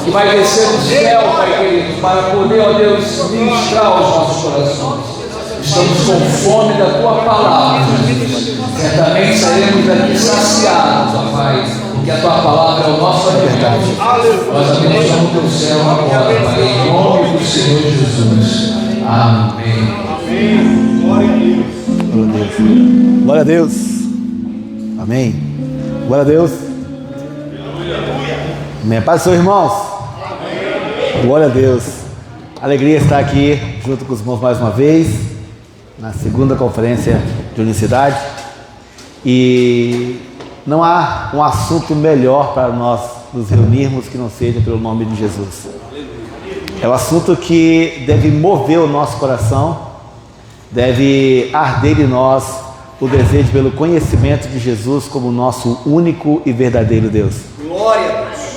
que vai descer do céu, Pai querido, para poder, ó Deus, ministrar aos nossos corações. Estamos com fome da Tua palavra. Certamente sairemos daqui saciados, ó Pai, porque a Tua palavra é o nosso alimento. Nós abençoamos o Teu céu agora, Pai, em nome do Senhor Jesus. Amém. Amém. Glória a Deus. Glória a Deus. Amém. Glória a Deus. Amém. Paz, seus irmãos. Glória a Deus. Alegria estar aqui junto com os irmãos mais uma vez, na segunda conferência de unicidade. E não há um assunto melhor para nós nos reunirmos que não seja pelo nome de Jesus. É um assunto que deve mover o nosso coração, deve arder em nós o desejo pelo conhecimento de Jesus como nosso único e verdadeiro Deus. Glória a Deus.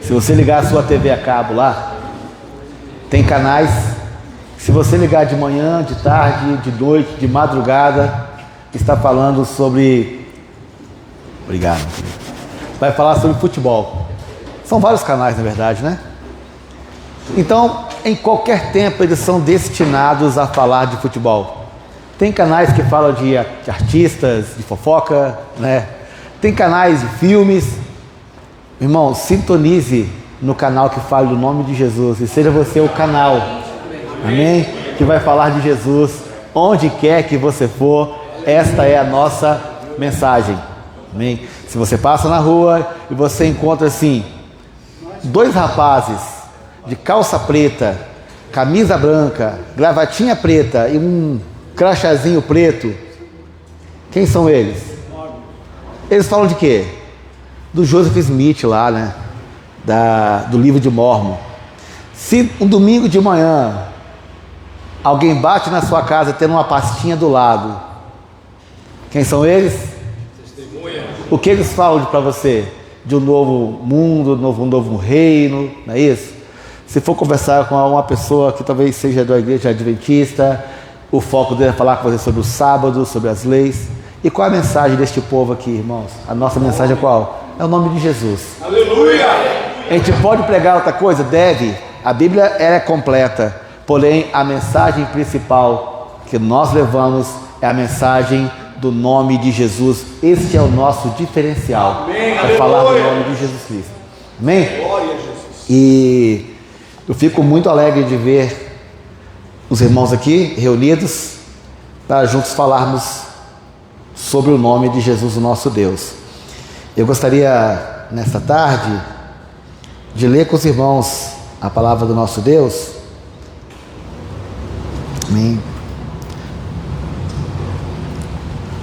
Se você ligar a sua TV a cabo lá, tem canais. Se você ligar de manhã, de tarde, de noite, de madrugada, está falando sobre... Obrigado. Vai falar sobre futebol. São vários canais, na verdade, né? Então, em qualquer tempo, eles são destinados a falar de futebol. Tem canais que falam de artistas, de fofoca, né? Tem canais de filmes. Irmão, sintonize no canal que fale do nome de Jesus e seja você o canal, amém? Que vai falar de Jesus onde quer que você for. Esta é a nossa mensagem, amém? Se você passa na rua e você encontra assim, dois rapazes de calça preta, camisa branca, gravatinha preta e um crachazinho preto, quem são eles? Eles falam de quê? Do Joseph Smith lá, né? Do livro de Mormon. Se um domingo de manhã alguém bate na sua casa tendo uma pastinha do lado, quem são eles? O que eles falam para você? De um novo mundo, um novo reino, não é isso? Se for conversar com uma pessoa que talvez seja da igreja adventista, o foco dele é falar com você sobre o sábado, sobre as leis. E qual a mensagem deste povo aqui, irmãos? A nossa mensagem é qual? É o nome de Jesus. Aleluia! A gente pode pregar outra coisa? Deve. A Bíblia é completa. Porém, a mensagem principal que nós levamos é a mensagem do nome de Jesus. Este é o nosso diferencial. Para falar do nome de Jesus Cristo. Amém? Glória a Jesus. E eu fico muito alegre de ver os irmãos aqui reunidos para juntos falarmos sobre o nome de Jesus, o nosso Deus. Eu gostaria, nesta tarde, de ler com os irmãos a palavra do nosso Deus. Amém.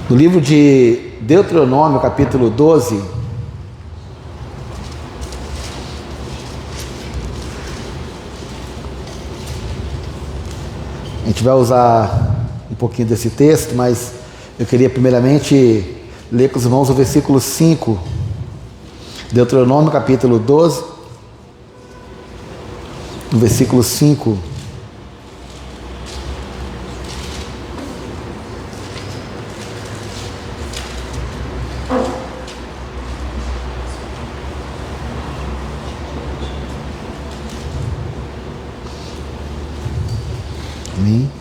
No livro de Deuteronômio, capítulo 12, a gente vai usar um pouquinho desse texto, mas eu queria primeiramente ler com os irmãos o versículo 5, Deuteronômio capítulo 12, no versículo 5. Amém.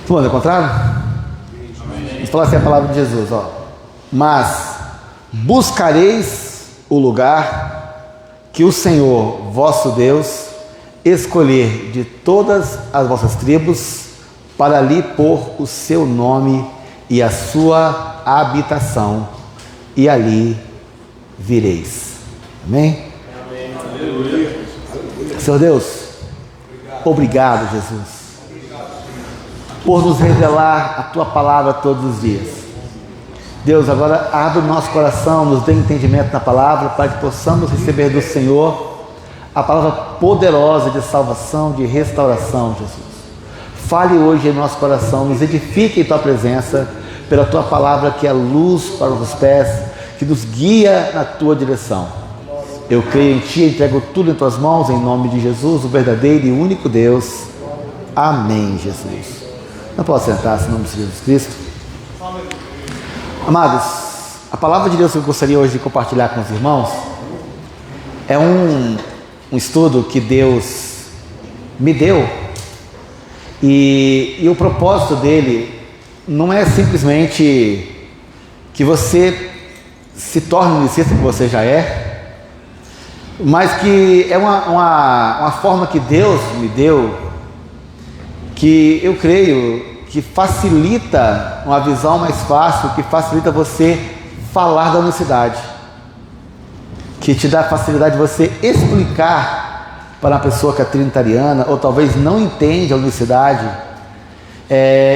Vamos ao contrário? Vamos falar assim a palavra de Jesus, ó. Mas buscareis o lugar que o Senhor, vosso Deus, escolher de todas as vossas tribos, para ali pôr o seu nome e a sua habitação, e ali vireis. Amém? Amém. Senhor Deus, obrigado, Jesus, por nos revelar a Tua palavra todos os dias. Deus, agora abre o nosso coração, nos dê entendimento na palavra, para que possamos receber do Senhor a palavra poderosa de salvação, de restauração, Jesus. Fale hoje em nosso coração, nos edifique em Tua presença, pela Tua palavra que é luz para os pés, que nos guia na Tua direção. Eu creio em Ti, entrego tudo em Tuas mãos, em nome de Jesus, o verdadeiro e único Deus. Amém, Jesus. Não posso sentar-se em nome de Jesus Cristo. Amados, a palavra de Deus que eu gostaria hoje de compartilhar com os irmãos É um estudo que Deus me deu, e o propósito dele não é simplesmente que você se torne um unicista, que você já é, mas que é uma forma que Deus me deu, que eu creio que facilita uma visão mais fácil, que facilita você falar da unicidade, que te dá a facilidade de você explicar para uma pessoa que é trinitariana, ou talvez não entende a unicidade.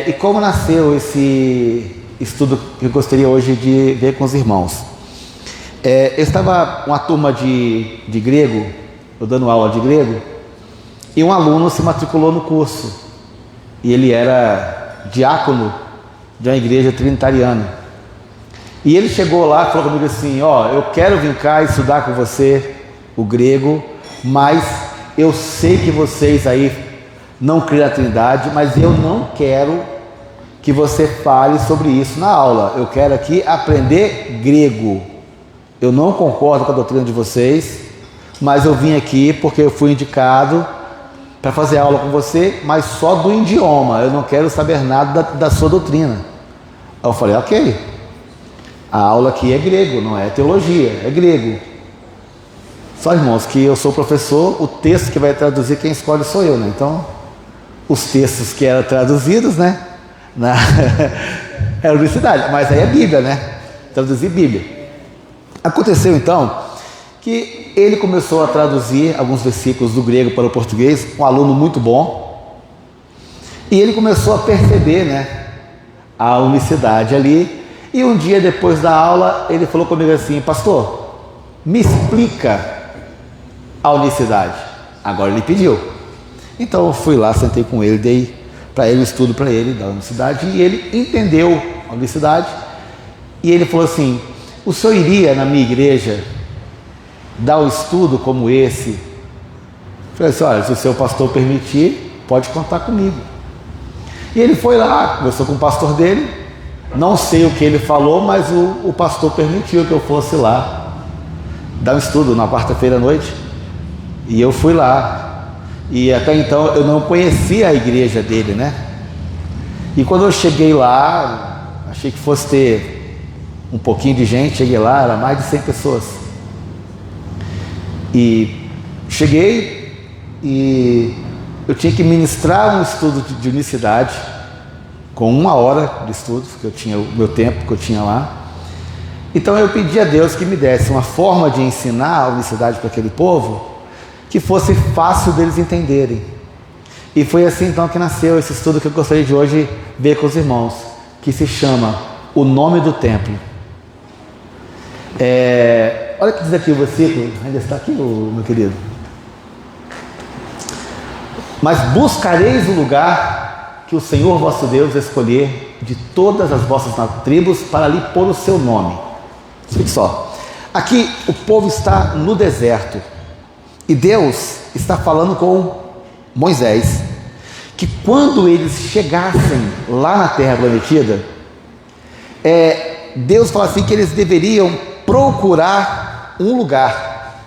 E como nasceu esse estudo que eu gostaria hoje de ver com os irmãos. Eu estava uma turma de grego, eu dando aula de grego, e um aluno se matriculou no curso, e ele era diácono de uma igreja trinitariana. E ele chegou lá e falou comigo assim: eu quero vir cá estudar com você o grego, mas eu sei que vocês aí não criam a Trindade, mas eu não quero que você fale sobre isso na aula. Eu quero aqui aprender grego. Eu não concordo com a doutrina de vocês, mas eu vim aqui porque eu fui indicado para fazer aula com você, mas só do idioma. Eu não quero saber nada da sua doutrina. Aí eu falei: ok, a aula aqui é grego, não é teologia, é grego. Só, irmãos, que eu sou professor, o texto que vai traduzir, quem escolhe sou eu, né? Então, os textos que eram traduzidos, né, era unicidade, mas aí é Bíblia, né? Traduzir Bíblia. Aconteceu então que ele começou a traduzir alguns versículos do grego para o português, um aluno muito bom, e ele começou a perceber, né, a unicidade ali. E um dia depois da aula ele falou comigo assim: pastor, me explica a unicidade. Agora ele pediu. Então eu fui lá, sentei com ele, dei para ele o estudo para ele da unicidade, e ele entendeu a unicidade. E ele falou assim: o senhor iria na minha igreja dar um estudo como esse? Eu falei assim: olha, se o seu pastor permitir, pode contar comigo. E ele foi lá, conversou com o pastor dele. Não sei o que ele falou, mas o pastor permitiu que eu fosse lá dar um estudo na quarta-feira à noite. E eu fui lá. E até então eu não conhecia a igreja dele, né? E quando eu cheguei lá, achei que fosse ter um pouquinho de gente. Cheguei lá, era mais de 100 pessoas. E cheguei e eu tinha que ministrar um estudo de unicidade, com 1 hora de estudo, que eu tinha o meu tempo que eu tinha lá. Então eu pedi a Deus que me desse uma forma de ensinar a unicidade para aquele povo que fosse fácil deles entenderem. E foi assim então que nasceu esse estudo que eu gostaria de hoje ver com os irmãos, que se chama O Nome do Templo. Olha o que diz aqui o versículo, ainda está aqui, meu querido. Mas buscareis o lugar que o Senhor vosso Deus escolher de todas as vossas tribos para ali pôr o seu nome. Escute só, aqui o povo está no deserto e Deus está falando com Moisés que quando eles chegassem lá na terra prometida, Deus fala assim que eles deveriam procurar um lugar,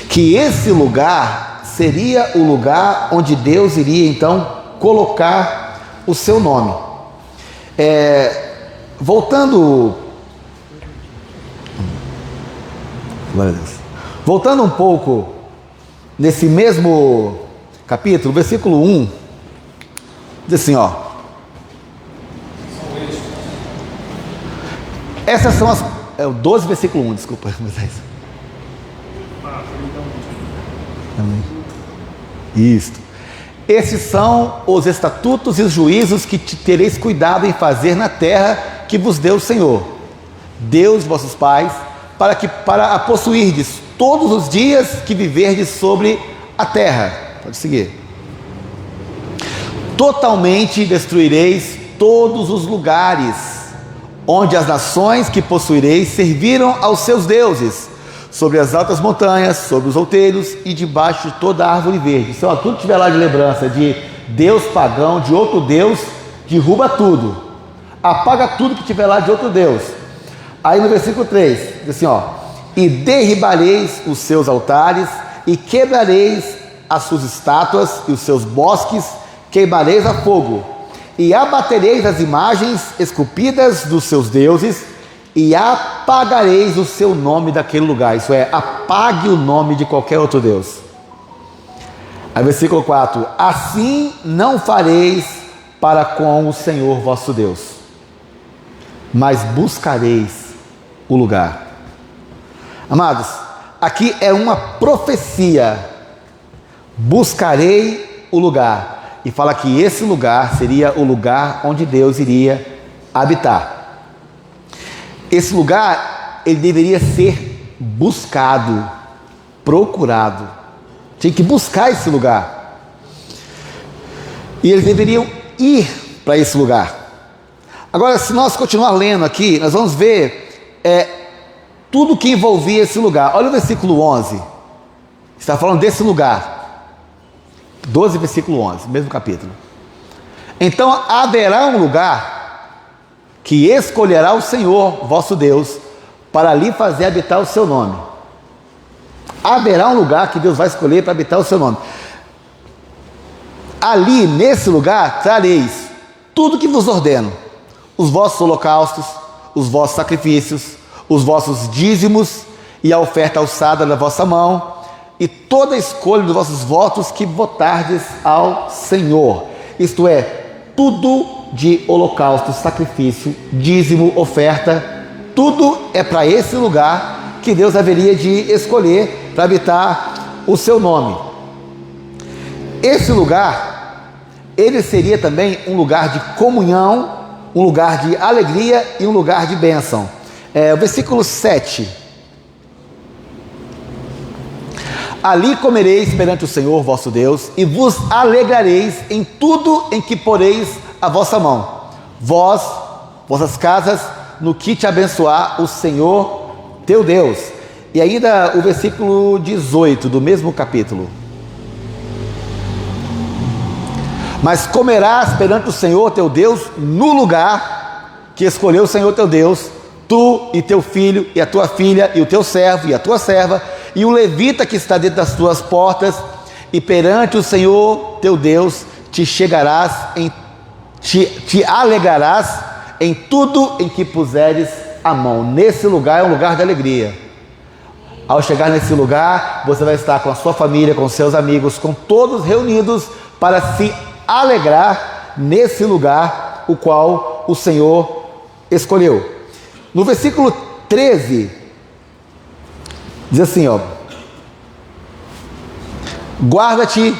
que esse lugar seria o lugar onde Deus iria então colocar o seu nome. Voltando um pouco nesse mesmo capítulo, versículo 1, diz assim, essas são as 12, versículo 1, desculpa, Moisés. Isto. Esses são os estatutos e os juízos que tereis cuidado em fazer na terra que vos deu o Senhor, Deus de vossos pais, para a possuirdes todos os dias que viverdes sobre a terra. Pode seguir. Totalmente destruireis todos os lugares onde as nações que possuireis serviram aos seus deuses, sobre as altas montanhas, sobre os outeiros e debaixo de toda árvore verde. Se tudo que tiver lá de lembrança de Deus pagão, de outro Deus, derruba tudo, apaga tudo que tiver lá de outro Deus. Aí no versículo 3, diz assim, e derribareis os seus altares, e quebrareis as suas estátuas, e os seus bosques queimareis a fogo, e abatereis as imagens esculpidas dos seus deuses, e apagareis o seu nome daquele lugar. Isso é, apague o nome de qualquer outro Deus. Aí versículo 4: assim não fareis para com o Senhor vosso Deus, mas buscareis o lugar. Amados, aqui é uma profecia. Buscarei o lugar. E fala que esse lugar seria o lugar onde Deus iria habitar. Esse lugar, ele deveria ser buscado, procurado. Tinha que buscar esse lugar. E eles deveriam ir para esse lugar. Agora, se nós continuar lendo aqui, nós vamos ver tudo que envolvia esse lugar. Olha o versículo 11. Está falando desse lugar. 12, versículo 11, mesmo capítulo. Então haverá um lugar que escolherá o Senhor vosso Deus para ali fazer habitar o seu nome. Haverá um lugar que Deus vai escolher para habitar o seu nome. Ali, nesse lugar, trareis tudo que vos ordeno: os vossos holocaustos, os vossos sacrifícios, os vossos dízimos e a oferta alçada da vossa mão, e toda a escolha dos vossos votos que votardes ao Senhor. Isto é, tudo de holocausto, sacrifício, dízimo, oferta, tudo é para esse lugar que Deus haveria de escolher para habitar o seu nome. Esse lugar, ele seria também um lugar de comunhão, um lugar de alegria e um lugar de bênção. O versículo 7. Ali comereis perante o Senhor vosso Deus, e vos alegrareis em tudo em que poreis a vossa mão, vós, vossas casas, no que te abençoar o Senhor teu Deus. E ainda o versículo 18 do mesmo capítulo: mas comerás perante o Senhor teu Deus no lugar que escolheu o Senhor teu Deus, tu e teu filho e a tua filha e o teu servo e a tua serva e o levita que está dentro das tuas portas, e perante o Senhor teu Deus te alegrarás em tudo em que puseres a mão. Nesse lugar é um lugar de alegria. Ao chegar nesse lugar, você vai estar com a sua família, com seus amigos, com todos reunidos para se alegrar nesse lugar o qual o Senhor escolheu. No versículo 13 diz assim, guarda-te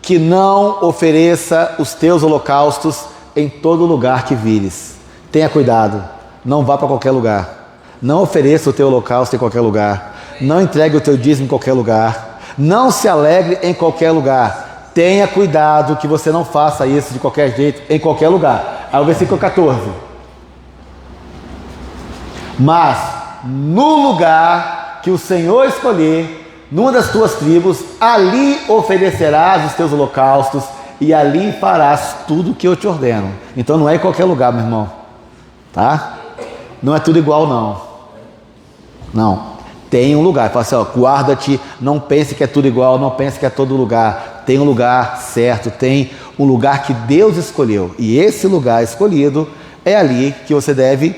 que não ofereça os teus holocaustos em todo lugar que vires. Tenha cuidado, não vá para qualquer lugar, não ofereça o teu holocausto em qualquer lugar, não entregue o teu dízimo em qualquer lugar, não se alegre em qualquer lugar. Tenha cuidado que você não faça isso de qualquer jeito, em qualquer lugar. Aí o versículo 14: mas no lugar que o Senhor escolher, numa das tuas tribos, ali oferecerás os teus holocaustos, e ali farás tudo o que eu te ordeno. Então não é em qualquer lugar, meu irmão, tá? Não é tudo igual, não. Tem um lugar. Fala assim, guarda-te, não pense que é tudo igual, não pense que é todo lugar. Tem um lugar certo, tem um lugar que Deus escolheu, e esse lugar escolhido é ali que você deve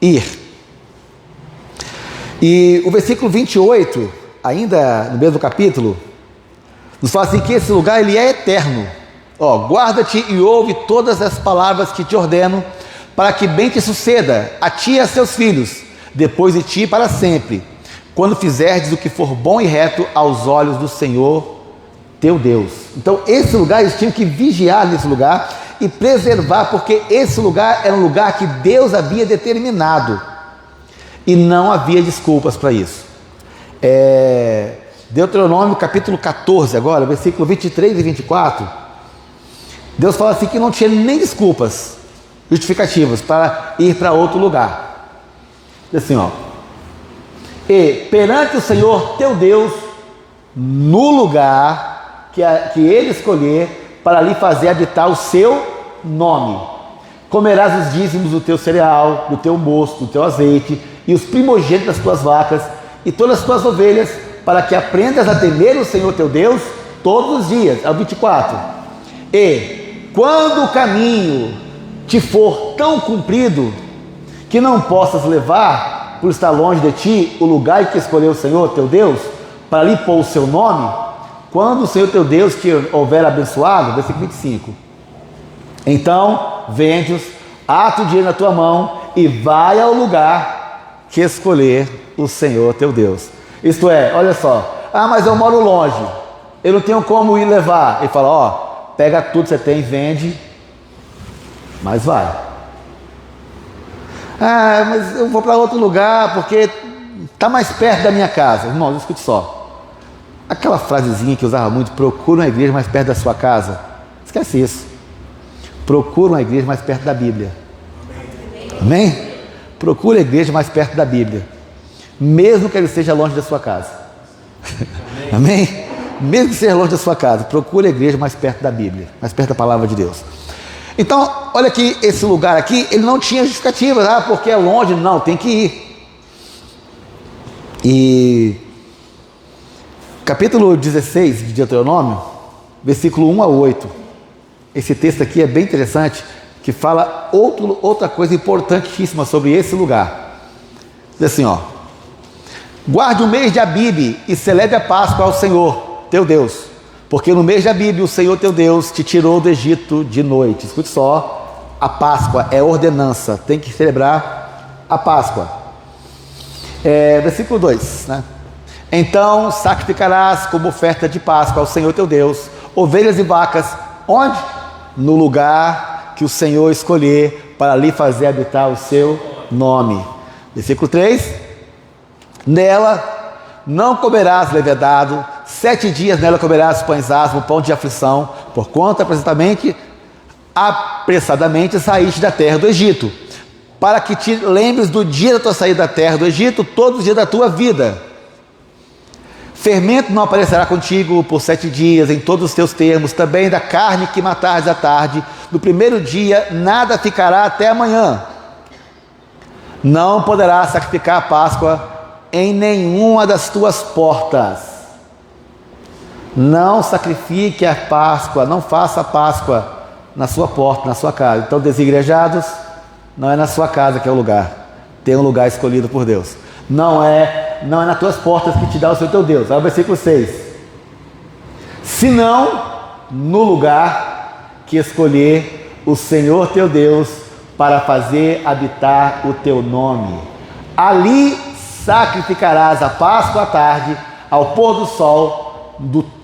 ir. E o versículo 28, ainda no mesmo capítulo, nos fala assim que esse lugar ele é eterno. Guarda-te e ouve todas as palavras que te ordeno, para que bem te suceda a ti e a seus filhos, depois de ti para sempre, quando fizerdes o que for bom e reto aos olhos do Senhor teu Deus. Então esse lugar, eles tinham que vigiar nesse lugar e preservar, porque esse lugar era um lugar que Deus havia determinado. E não havia desculpas para isso. Deuteronômio capítulo 14 agora, versículo 23 e 24. Deus fala assim que não tinha nem desculpas justificativas para ir para outro lugar. Diz assim, e perante o Senhor teu Deus, no lugar que ele escolher para ali fazer habitar o seu nome, comerás os dízimos do teu cereal, do teu mosto, do teu azeite, e os primogênitos das tuas vacas e todas as tuas ovelhas, para que aprendas a temer o Senhor teu Deus todos os dias. É o 24. E quando o caminho te for tão comprido que não possas levar, por estar longe de ti, o lugar em que escolheu o Senhor teu Deus, para ali pôr o seu nome, quando o Senhor teu Deus te houver abençoado, versículo 25, então vende-os, ata o dinheiro na tua mão e vai ao lugar que escolher o Senhor teu Deus. Isto é, olha só, mas eu moro longe, eu não tenho como ir levar. Ele fala, pega tudo que você tem, vende, mas vai. Mas eu vou para outro lugar porque está mais perto da minha casa. Irmãos, escute só. Aquela frasezinha que eu usava muito, procura uma igreja mais perto da sua casa. Esquece isso. Procura uma igreja mais perto da Bíblia. Amém? Procura a igreja mais perto da Bíblia. Mesmo que ele esteja longe da sua casa. Amém? Mesmo que seja longe da sua casa, procure a igreja mais perto da Bíblia, mais perto da palavra de Deus. Então, olha aqui, esse lugar aqui, ele não tinha justificativa, porque é longe, não, tem que ir. E capítulo 16 de Deuteronômio, versículo 1 a 8. Esse texto aqui é bem interessante, que fala outra coisa importantíssima sobre esse lugar. Diz assim, guarde o mês de Abibe e celebre a Páscoa ao Senhor teu Deus, porque no mês de Abibe o Senhor teu Deus te tirou do Egito de noite. Escute só, a Páscoa é ordenança, tem que celebrar a Páscoa. Versículo 2, né? Então sacrificarás como oferta de Páscoa ao Senhor teu Deus ovelhas e vacas, onde? No lugar que o Senhor escolher para ali fazer habitar o seu nome. Versículo 3, nela não comerás levedado, 7 dias nela comerás pães asmos, pão de aflição, porquanto apressadamente saíste da terra do Egito, para que te lembres do dia da tua saída da terra do Egito, todos os dias da tua vida. Fermento não aparecerá contigo por 7 dias em todos os teus termos, também da carne que matares à tarde, no primeiro dia nada ficará até amanhã. Não poderás sacrificar a Páscoa em nenhuma das tuas portas. Não sacrifique a Páscoa, não faça a Páscoa na sua porta, na sua casa. Então, desigrejados, não é na sua casa que é o lugar. Tem um lugar escolhido por Deus. Não é nas tuas portas que te dá o Senhor teu Deus. Olha o versículo 6. Senão no lugar que escolher o Senhor teu Deus para fazer habitar o teu nome. Ali sacrificarás a Páscoa à tarde, ao pôr do sol,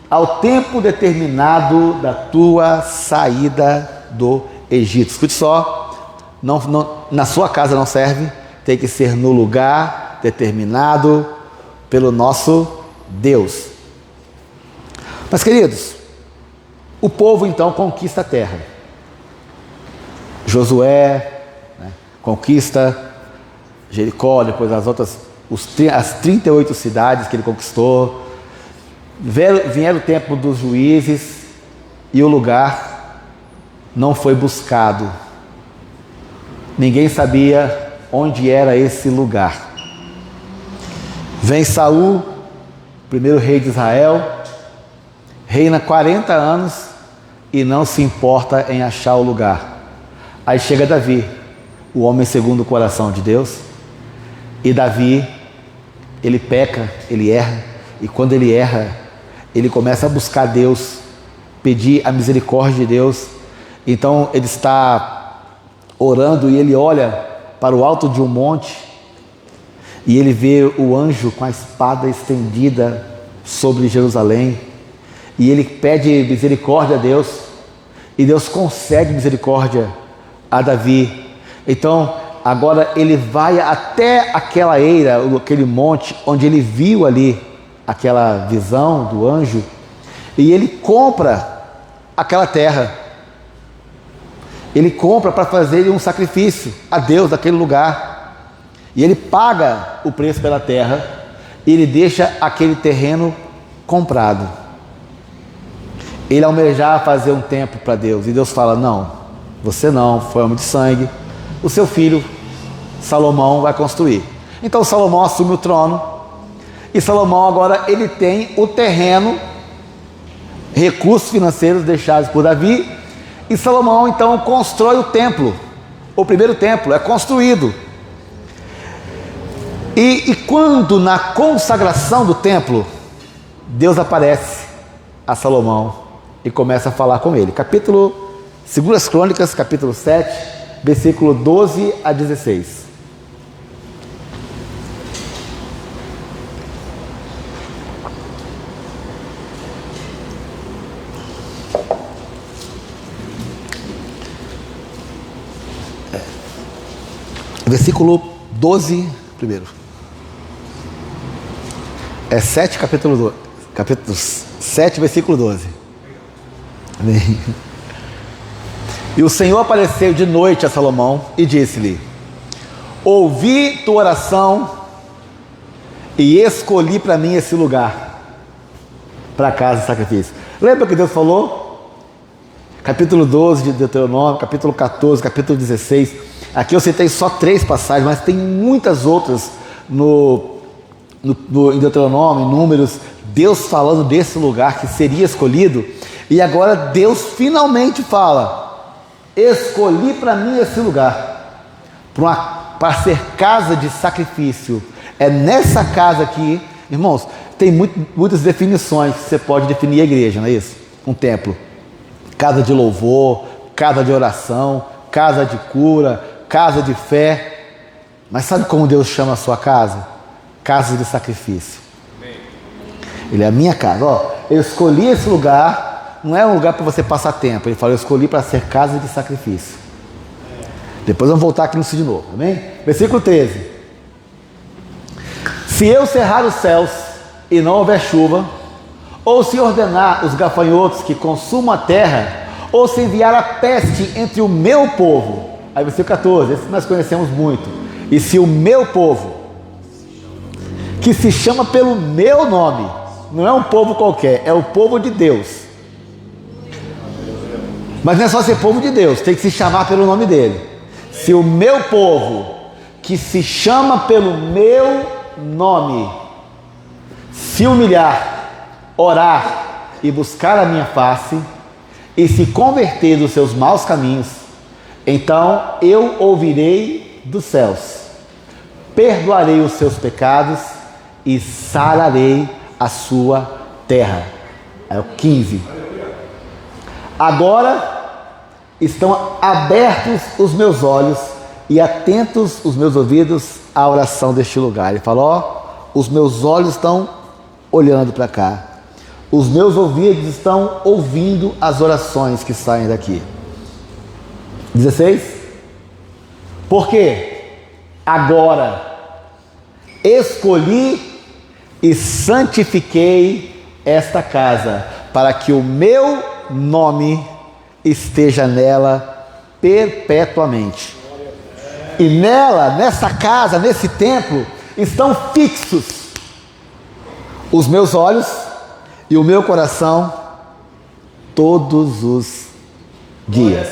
ao tempo determinado da tua saída do Egito. Escute só, na sua casa não serve, tem que ser no lugar determinado pelo nosso Deus. Mas, queridos, o povo então conquista a terra. Josué, conquista Jericó, depois as 38 cidades que ele conquistou. Vieram o tempo dos juízes e o lugar não foi buscado. Ninguém sabia onde era esse lugar. Vem Saul, primeiro rei de Israel, reina 40 anos e não se importa em achar o lugar. Aí chega Davi, o homem segundo o coração de Deus, e Davi, ele peca, ele erra, e quando ele erra, ele começa a buscar Deus, pedir a misericórdia de Deus. Então ele está orando e ele olha para o alto de um monte e ele vê o anjo com a espada estendida sobre Jerusalém, e ele pede misericórdia a Deus, e Deus concede misericórdia a Davi. Então agora ele vai até aquela eira, aquele monte onde ele viu ali aquela visão do anjo, e ele compra aquela terra. Ele compra para fazer um sacrifício a Deus daquele lugar, e ele paga o preço pela terra, e ele deixa aquele terreno comprado. Ele almejava fazer um templo para Deus, e Deus fala: não, você não, foi homem de sangue, o seu filho Salomão vai construir. Então Salomão assume o trono, e Salomão agora ele tem o terreno, recursos financeiros deixados por Davi, e Salomão então constrói o templo. O primeiro templo é construído. E quando na consagração do templo, Deus aparece a Salomão e começa a falar com ele. Capítulo 2 Crônicas, capítulo 7, versículo 12 a 16. Versículo 12, primeiro. É 7, capítulo 12. Capítulo 7, versículo 12. Amém. E o Senhor apareceu de noite a Salomão e disse-lhe: ouvi tua oração e escolhi para mim esse lugar, para a casa de sacrifício. Lembra que Deus falou? Capítulo 12 de Deuteronômio, capítulo 14, capítulo 16. Aqui eu citei só 3 passagens, mas tem muitas outras em Deuteronômio, em Números, Deus falando desse lugar que seria escolhido. E agora Deus finalmente fala: escolhi para mim esse lugar, para ser casa de sacrifício. É nessa casa aqui, irmãos, tem muitas definições que você pode definir a igreja, não é isso? Um templo, casa de louvor, casa de oração, casa de cura, casa de fé. Mas sabe como Deus chama a sua casa? Casa de sacrifício. Ele é a minha casa. Ó, eu escolhi esse lugar, não é um lugar para você passar tempo. Ele falou: eu escolhi para ser casa de sacrifício. Depois vamos voltar aqui nisso de novo, amém? Versículo 13. Se eu cerrar os céus e não houver chuva, ou se ordenar os gafanhotos que consumam a terra, ou se enviar a peste entre o meu povo. Aí versículo 14, esse nós conhecemos muito. E se o meu povo, que se chama pelo meu nome, não é um povo qualquer, é o povo de Deus. Mas não é só ser povo de Deus, tem que se chamar pelo nome dele. Se o meu povo, que se chama pelo meu nome, se humilhar, orar e buscar a minha face, e se converter dos seus maus caminhos, então eu ouvirei dos céus, perdoarei os seus pecados e sararei a sua terra. É o 15. Agora estão abertos os meus olhos e atentos os meus ouvidos à oração deste lugar. Ele falou: ó, os meus olhos estão olhando para cá, os meus ouvidos estão ouvindo as orações que saem daqui. 16. Porque agora escolhi e santifiquei esta casa, para que o meu nome esteja nela perpetuamente. E nela, nessa casa, nesse templo, estão fixos os meus olhos e o meu coração todos os dias.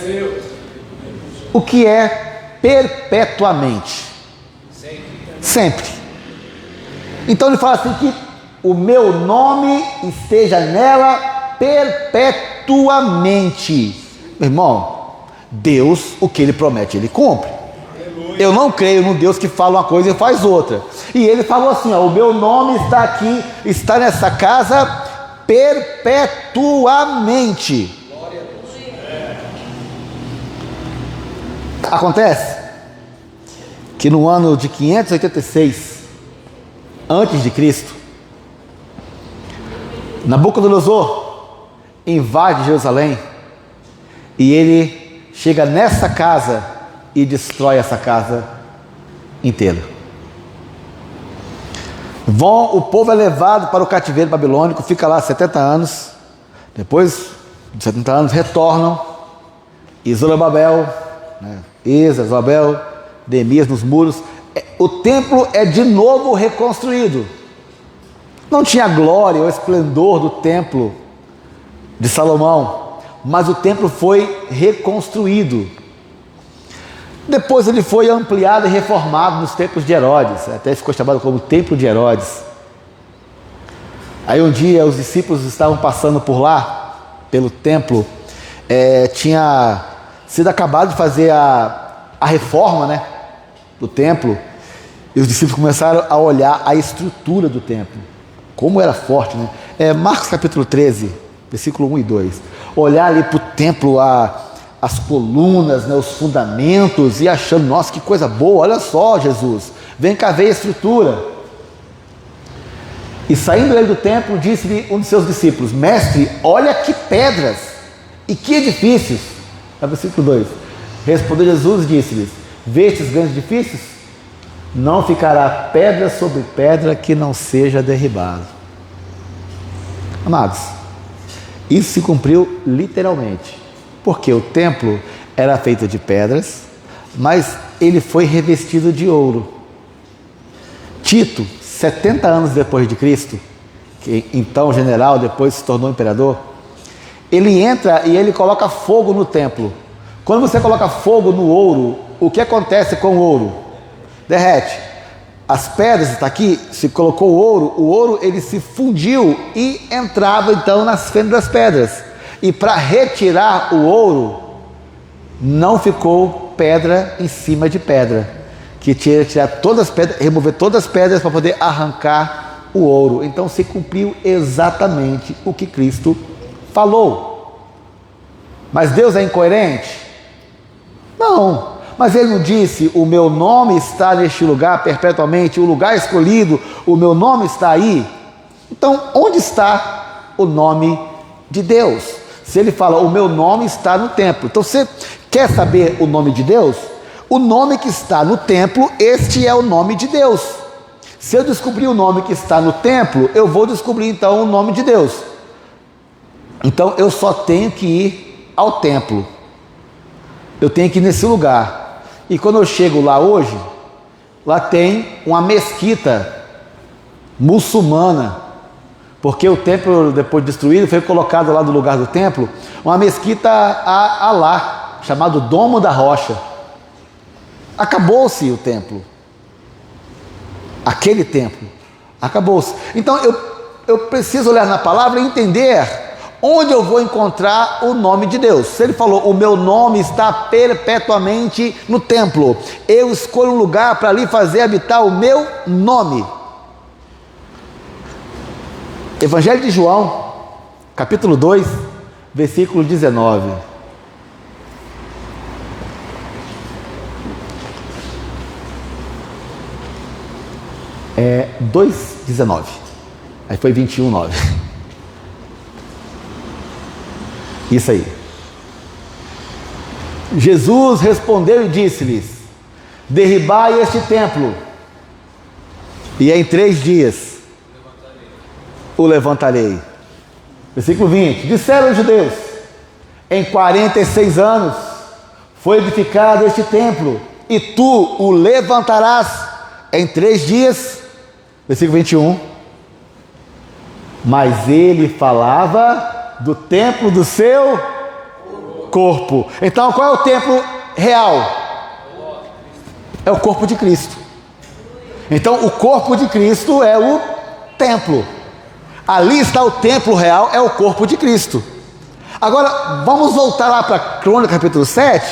O que é perpetuamente? Sempre. Então ele fala assim: que o meu nome esteja nela perpetuamente. Meu irmão, Deus, o que ele promete, ele cumpre. Eu não creio num Deus que fala uma coisa e faz outra. E ele falou assim: ó, o meu nome está aqui, está nessa casa perpetuamente. Acontece que no ano de 586 antes de Cristo, Nabucodonosor invade Jerusalém e ele chega nessa casa e destrói essa casa inteira. O povo é levado para o cativeiro babilônico, fica lá 70 anos. Depois de 70 anos retornam, e Zorobabel, Esdras, Zorobabel, Neemias nos muros. O templo é de novo reconstruído. Não tinha a glória ou esplendor do templo de Salomão, mas o templo foi reconstruído. Depois ele foi ampliado e reformado nos tempos de Herodes, até ficou chamado como Templo de Herodes. Aí um dia os discípulos estavam passando por lá, pelo templo, tinha sido acabado de fazer a reforma, né, do templo, e os discípulos começaram a olhar a estrutura do templo, como era forte, né? Marcos capítulo 13, versículo 1 e 2. Olhar ali para o templo, as colunas, né, os fundamentos, e achando, nossa, que coisa boa, olha só, Jesus, vem cá ver a estrutura. E saindo ele do templo, disse-lhe um de seus discípulos: mestre, olha que pedras e que edifícios. Versículo 2. Respondeu Jesus e disse-lhes: vê estes grandes edifícios? Não ficará pedra sobre pedra que não seja derribado. Amados, isso se cumpriu literalmente, porque o templo era feito de pedras, mas ele foi revestido de ouro. Tito, 70 anos depois de Cristo, que então general, depois se tornou imperador, ele entra e ele coloca fogo no templo. Quando você coloca fogo no ouro, o que acontece com o ouro? Derrete. As pedras, está aqui, se colocou o ouro ele se fundiu e entrava então nas fendas das pedras. E para retirar o ouro, não ficou pedra em cima de pedra, que tinha que tirar todas as pedras, remover todas as pedras para poder arrancar o ouro. Então se cumpriu exatamente o que Cristo falou. Mas Deus é incoerente? Não. Mas ele não disse: o meu nome está neste lugar perpetuamente, o lugar escolhido, o meu nome está aí? Então onde está o nome de Deus? Se ele fala: o meu nome está no templo. Então você quer saber o nome de Deus? O nome que está no templo, este é o nome de Deus. Se eu descobrir o nome que está no templo, eu vou descobrir então o nome de Deus. Então eu só tenho que ir ao templo. Eu tenho que ir nesse lugar. E quando eu chego lá hoje, lá tem uma mesquita muçulmana, porque o templo, depois destruído, foi colocado lá no lugar do templo uma mesquita a Alá, chamado Domo da Rocha. Acabou-se o templo. Aquele templo acabou-se. Então eu preciso olhar na palavra e entender onde eu vou encontrar o nome de Deus. Se ele falou: o meu nome está perpetuamente no templo, eu escolho um lugar para ali fazer habitar o meu nome. Evangelho de João, capítulo 2, versículo 19. É 2,19. Aí foi 21,9. Isso aí. Jesus respondeu e disse-lhes: derribai este templo, e em 3 dias o levantarei. Versículo 20. Disseram os judeus: em 46 anos foi edificado este templo, e tu o levantarás em 3 dias. Versículo 21. Mas ele falava do templo do seu corpo. Então qual é o templo real? É o corpo de Cristo. Então o corpo de Cristo é o templo. Ali está o templo real, é o corpo de Cristo. Agora vamos voltar lá para Crônicas capítulo 7.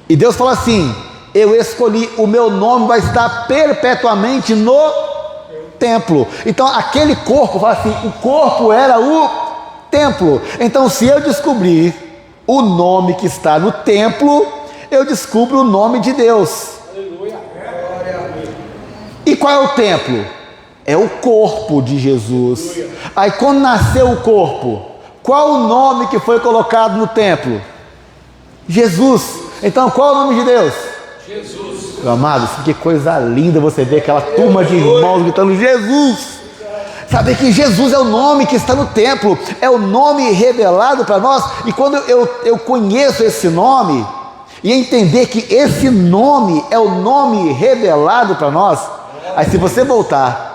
E Deus fala assim: eu escolhi, o meu nome vai estar perpetuamente no templo. Então aquele corpo, fala assim, o corpo era o templo. Então se eu descobrir o nome que está no templo, eu descubro o nome de Deus. E qual é o templo? É o corpo de Jesus. Aí quando nasceu o corpo, qual o nome que foi colocado no templo? Jesus. Então qual é o nome de Deus? Jesus. Meu amado, que coisa linda você ver aquela turma de irmãos gritando Jesus. Saber que Jesus é o nome que está no templo, é o nome revelado para nós. E quando eu conheço esse nome e entender que esse nome é o nome revelado para nós, aí se você voltar,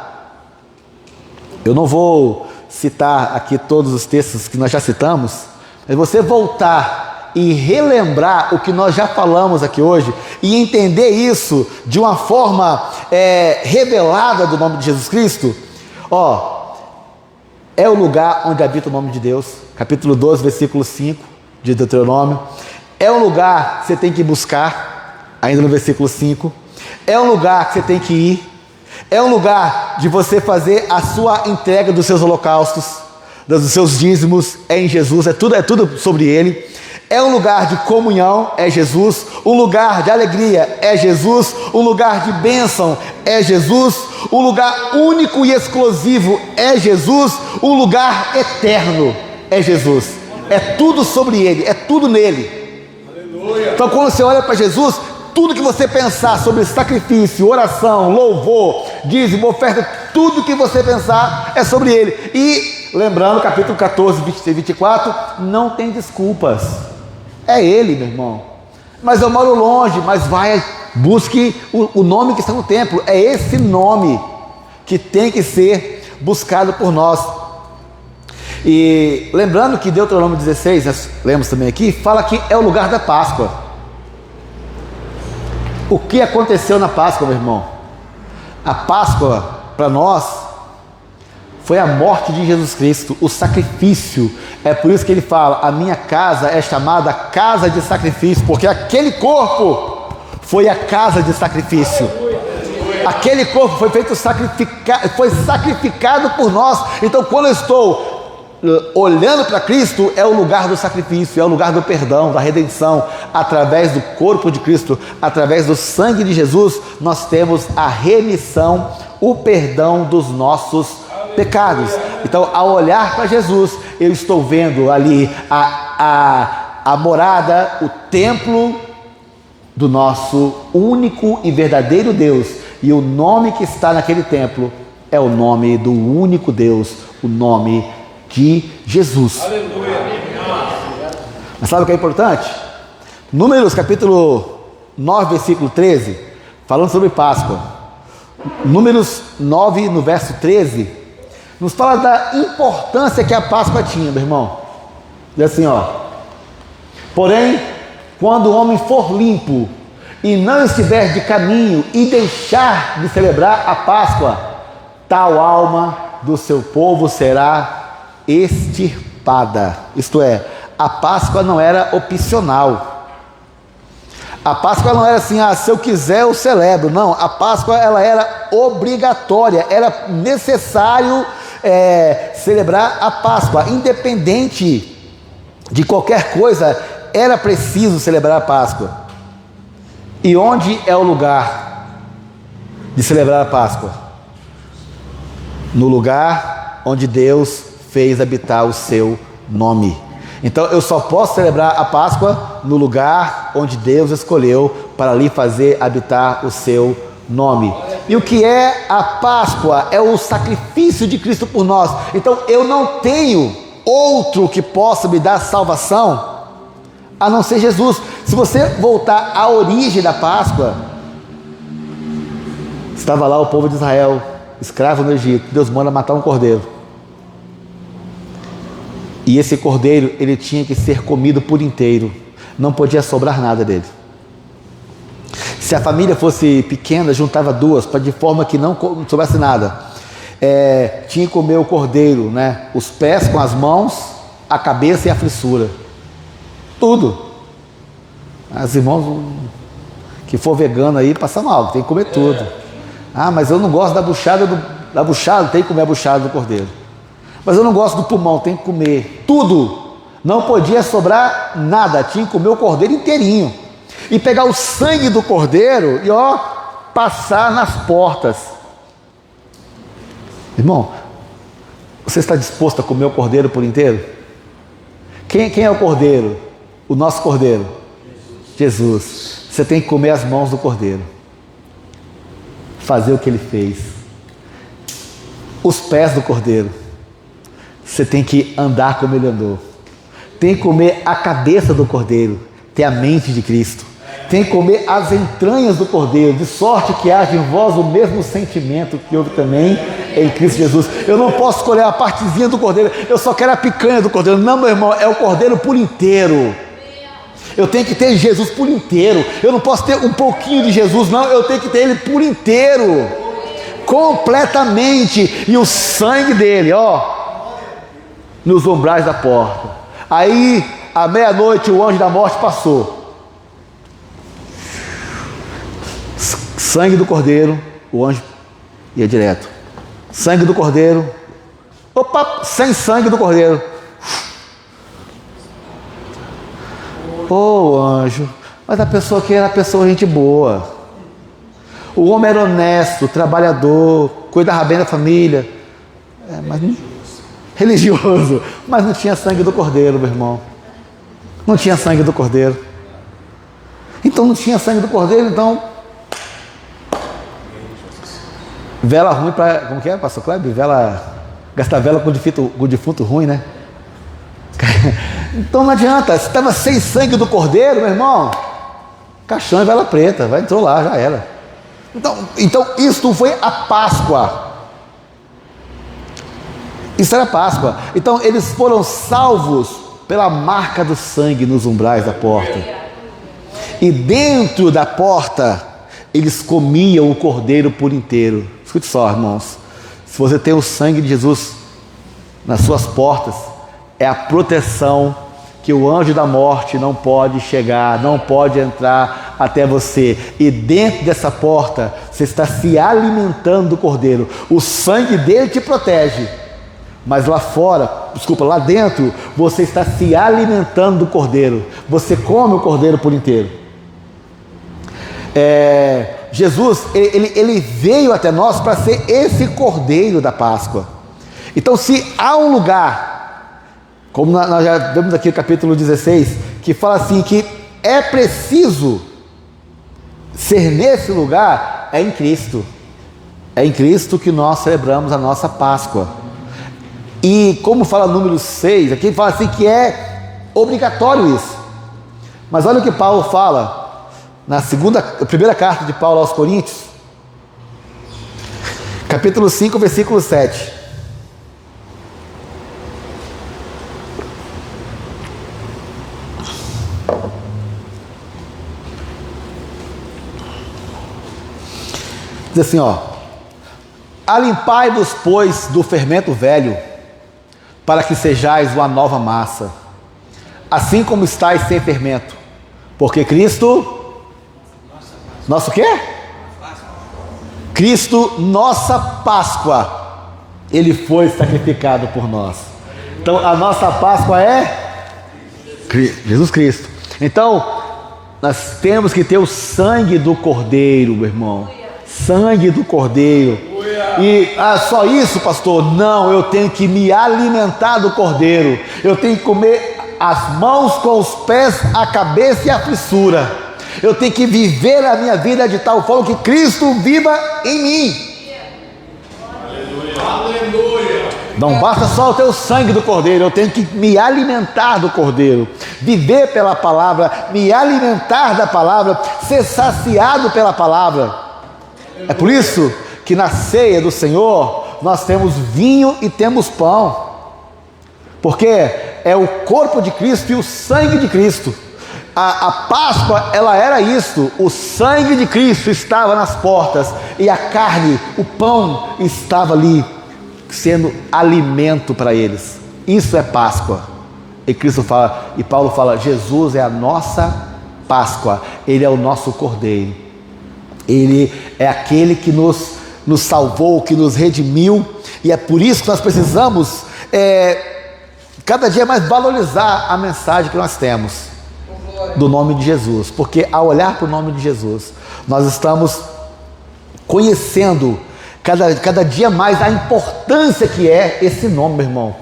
eu não vou citar aqui todos os textos que nós já citamos, mas você voltar e relembrar o que nós já falamos aqui hoje e entender isso de uma forma revelada do nome de Jesus Cristo, é o lugar onde habita o nome de Deus, capítulo 12, versículo 5 de Deuteronômio. É um lugar que você tem que buscar, ainda no versículo 5. É um lugar que você tem que ir. É um lugar de você fazer a sua entrega dos seus holocaustos, dos seus dízimos, é em Jesus, é tudo sobre Ele. É um lugar de comunhão, é Jesus. Um lugar de alegria, é Jesus. Um lugar de bênção, é Jesus. Um lugar único e exclusivo, é Jesus. Um lugar eterno, é Jesus. É tudo sobre Ele, é tudo nele. Aleluia. Então quando você olha para Jesus, tudo que você pensar sobre sacrifício, oração, louvor, dízimo, oferta, tudo que você pensar é sobre Ele. E lembrando, capítulo 14, 23 e 24, não tem desculpas. É Ele, meu irmão. Mas eu moro longe, mas busque o nome que está no templo. É esse nome que tem que ser buscado por nós. E lembrando que Deuteronômio 16, nós lemos também aqui, fala que é o lugar da Páscoa. O que aconteceu na Páscoa, meu irmão? A Páscoa, para nós, foi a morte de Jesus Cristo, o sacrifício. É por isso que ele fala, a minha casa é chamada casa de sacrifício, porque aquele corpo foi a casa de sacrifício. Aquele corpo foi foi sacrificado por nós. Então quando eu estou olhando para Cristo, é o lugar do sacrifício, é o lugar do perdão, da redenção. Através do corpo de Cristo, através do sangue de Jesus, nós temos a remissão, o perdão dos nossos pecados. Então, ao olhar para Jesus, eu estou vendo ali a morada, o templo do nosso único e verdadeiro Deus. E o nome que está naquele templo é o nome do único Deus, o nome de Jesus. Aleluia. Mas sabe o que é importante? Números capítulo 9, versículo 13, falando sobre Páscoa. Números 9, no verso 13, nos fala da importância que a Páscoa tinha, meu irmão. Diz assim, porém, quando o homem for limpo e não estiver de caminho e deixar de celebrar a Páscoa, tal alma do seu povo será extirpada. Isto é, a Páscoa não era opcional. A Páscoa não era assim, se eu quiser eu celebro. Não, a Páscoa ela era obrigatória, era necessário celebrar a Páscoa. Independente de qualquer coisa, era preciso celebrar a Páscoa. E onde é o lugar de celebrar a Páscoa? No lugar onde Deus fez habitar o seu nome. Então eu só posso celebrar a Páscoa no lugar onde Deus escolheu para ali fazer habitar o seu nome. E o que é a Páscoa? É o sacrifício de Cristo por nós. Então eu não tenho outro que possa me dar salvação a não ser Jesus. Se você voltar à origem da Páscoa, estava lá o povo de Israel, escravo no Egito. Deus manda matar um cordeiro. E esse cordeiro, ele tinha que ser comido por inteiro. Não podia sobrar nada dele. Se a família fosse pequena, juntava duas, de forma que não sobrasse nada. Tinha que comer o cordeiro, né? Os pés com as mãos, a cabeça e a frissura. Tudo. As irmãos que for vegano aí, passa mal, tem que comer tudo. Mas eu não gosto da buchada, tem que comer a buchada do cordeiro. Mas eu não gosto do pulmão, tem que comer tudo. Não podia sobrar nada, tinha que comer o cordeiro inteirinho. E pegar o sangue do cordeiro e passar nas portas. Irmão, você está disposto a comer o cordeiro por inteiro? Quem é o cordeiro? O nosso cordeiro? Jesus. Você tem que comer as mãos do cordeiro. Fazer o que ele fez. Os pés do cordeiro. Você tem que andar como ele andou. Tem que comer a cabeça do cordeiro, ter a mente de Cristo. Tem que comer as entranhas do cordeiro, de sorte que haja em vós o mesmo sentimento que houve também em Cristo Jesus. Eu não posso escolher a partezinha do cordeiro, eu só quero a picanha do cordeiro. Não, meu irmão, é o cordeiro por inteiro. Eu tenho que ter Jesus por inteiro. Eu não posso ter um pouquinho de Jesus, não. Eu tenho que ter Ele por inteiro, completamente. E o sangue dele, nos umbrais da porta. Aí, à meia-noite, o anjo da morte passou. Sangue do cordeiro, o anjo ia direto. Sangue do cordeiro. Opa, sem sangue do cordeiro. Anjo, mas a pessoa que era pessoa gente boa. O homem era honesto, trabalhador, cuidava bem da família. Religioso, mas não tinha sangue do cordeiro, meu irmão. Não tinha sangue do cordeiro. Então não tinha sangue do cordeiro, então vela ruim para, como que é, pastor Kleber? Gastar vela com o defunto ruim, né? Então não adianta, se estava sem sangue do cordeiro, meu irmão, caixão e vela preta, entrou lá, já era. Então isso foi a Páscoa. Isso era a Páscoa. Então eles foram salvos pela marca do sangue nos umbrais da porta. E dentro da porta, eles comiam o cordeiro por inteiro. Escute só, irmãos. Se você tem o sangue de Jesus nas suas portas, é a proteção que o anjo da morte não pode chegar, não pode entrar até você. E dentro dessa porta, você está se alimentando do cordeiro. O sangue dele te protege. Mas lá lá dentro, você está se alimentando do cordeiro. Você come o cordeiro por inteiro. Jesus, ele veio até nós para ser esse cordeiro da Páscoa. Então, se há um lugar, como nós já vemos aqui no capítulo 16, que fala assim, que é preciso ser nesse lugar, é em Cristo. É em Cristo que nós celebramos a nossa Páscoa. E como fala número 6, aqui fala assim que é obrigatório isso. Mas olha o que Paulo fala na primeira carta de Paulo aos Coríntios, capítulo 5, versículo 7. Diz assim, alimpai-vos, pois, do fermento velho, para que sejais uma nova massa, assim como estáis sem fermento, porque Cristo, nosso quê? Cristo, nossa Páscoa, Ele foi sacrificado por nós. Então a nossa Páscoa é Jesus Cristo. Então nós temos que ter o sangue do Cordeiro, meu irmão. Sangue do Cordeiro. E só isso, pastor? Não, eu tenho que me alimentar do Cordeiro. Eu tenho que comer as mãos com os pés, a cabeça e a fissura. Eu tenho que viver a minha vida de tal forma que Cristo viva em mim. Aleluia. Não basta só ter o sangue do Cordeiro, eu tenho que me alimentar do Cordeiro, viver pela palavra, me alimentar da palavra, ser saciado pela palavra. É por isso que na ceia do Senhor nós temos vinho e temos pão, porque é o corpo de Cristo e o sangue de Cristo. A Páscoa, ela era isso, o sangue de Cristo estava nas portas e a carne, o pão estava ali sendo alimento para eles. Isso é Páscoa. E Cristo fala, e Paulo fala, Jesus é a nossa Páscoa, Ele é o nosso Cordeiro, Ele é aquele que nos salvou, que nos redimiu, e é por isso que nós precisamos cada dia mais valorizar a mensagem que nós temos do nome de Jesus, porque ao olhar para o nome de Jesus, nós estamos conhecendo cada dia mais a importância que é esse nome, meu irmão.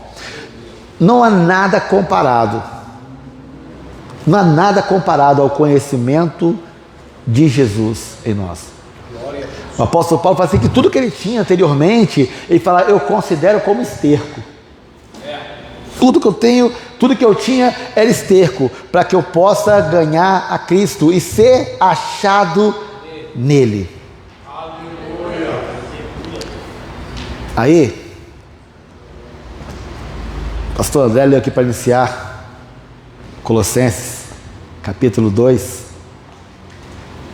Não há nada comparado, não há nada comparado ao conhecimento de Jesus em nós. O apóstolo Paulo fala assim que tudo que ele tinha anteriormente, ele fala, eu considero como esterco. Tudo que eu tenho, tudo que eu tinha era esterco, para que eu possa ganhar a Cristo e ser achado nele. Aleluia. Aí, pastor André leu aqui para iniciar Colossenses, capítulo 2,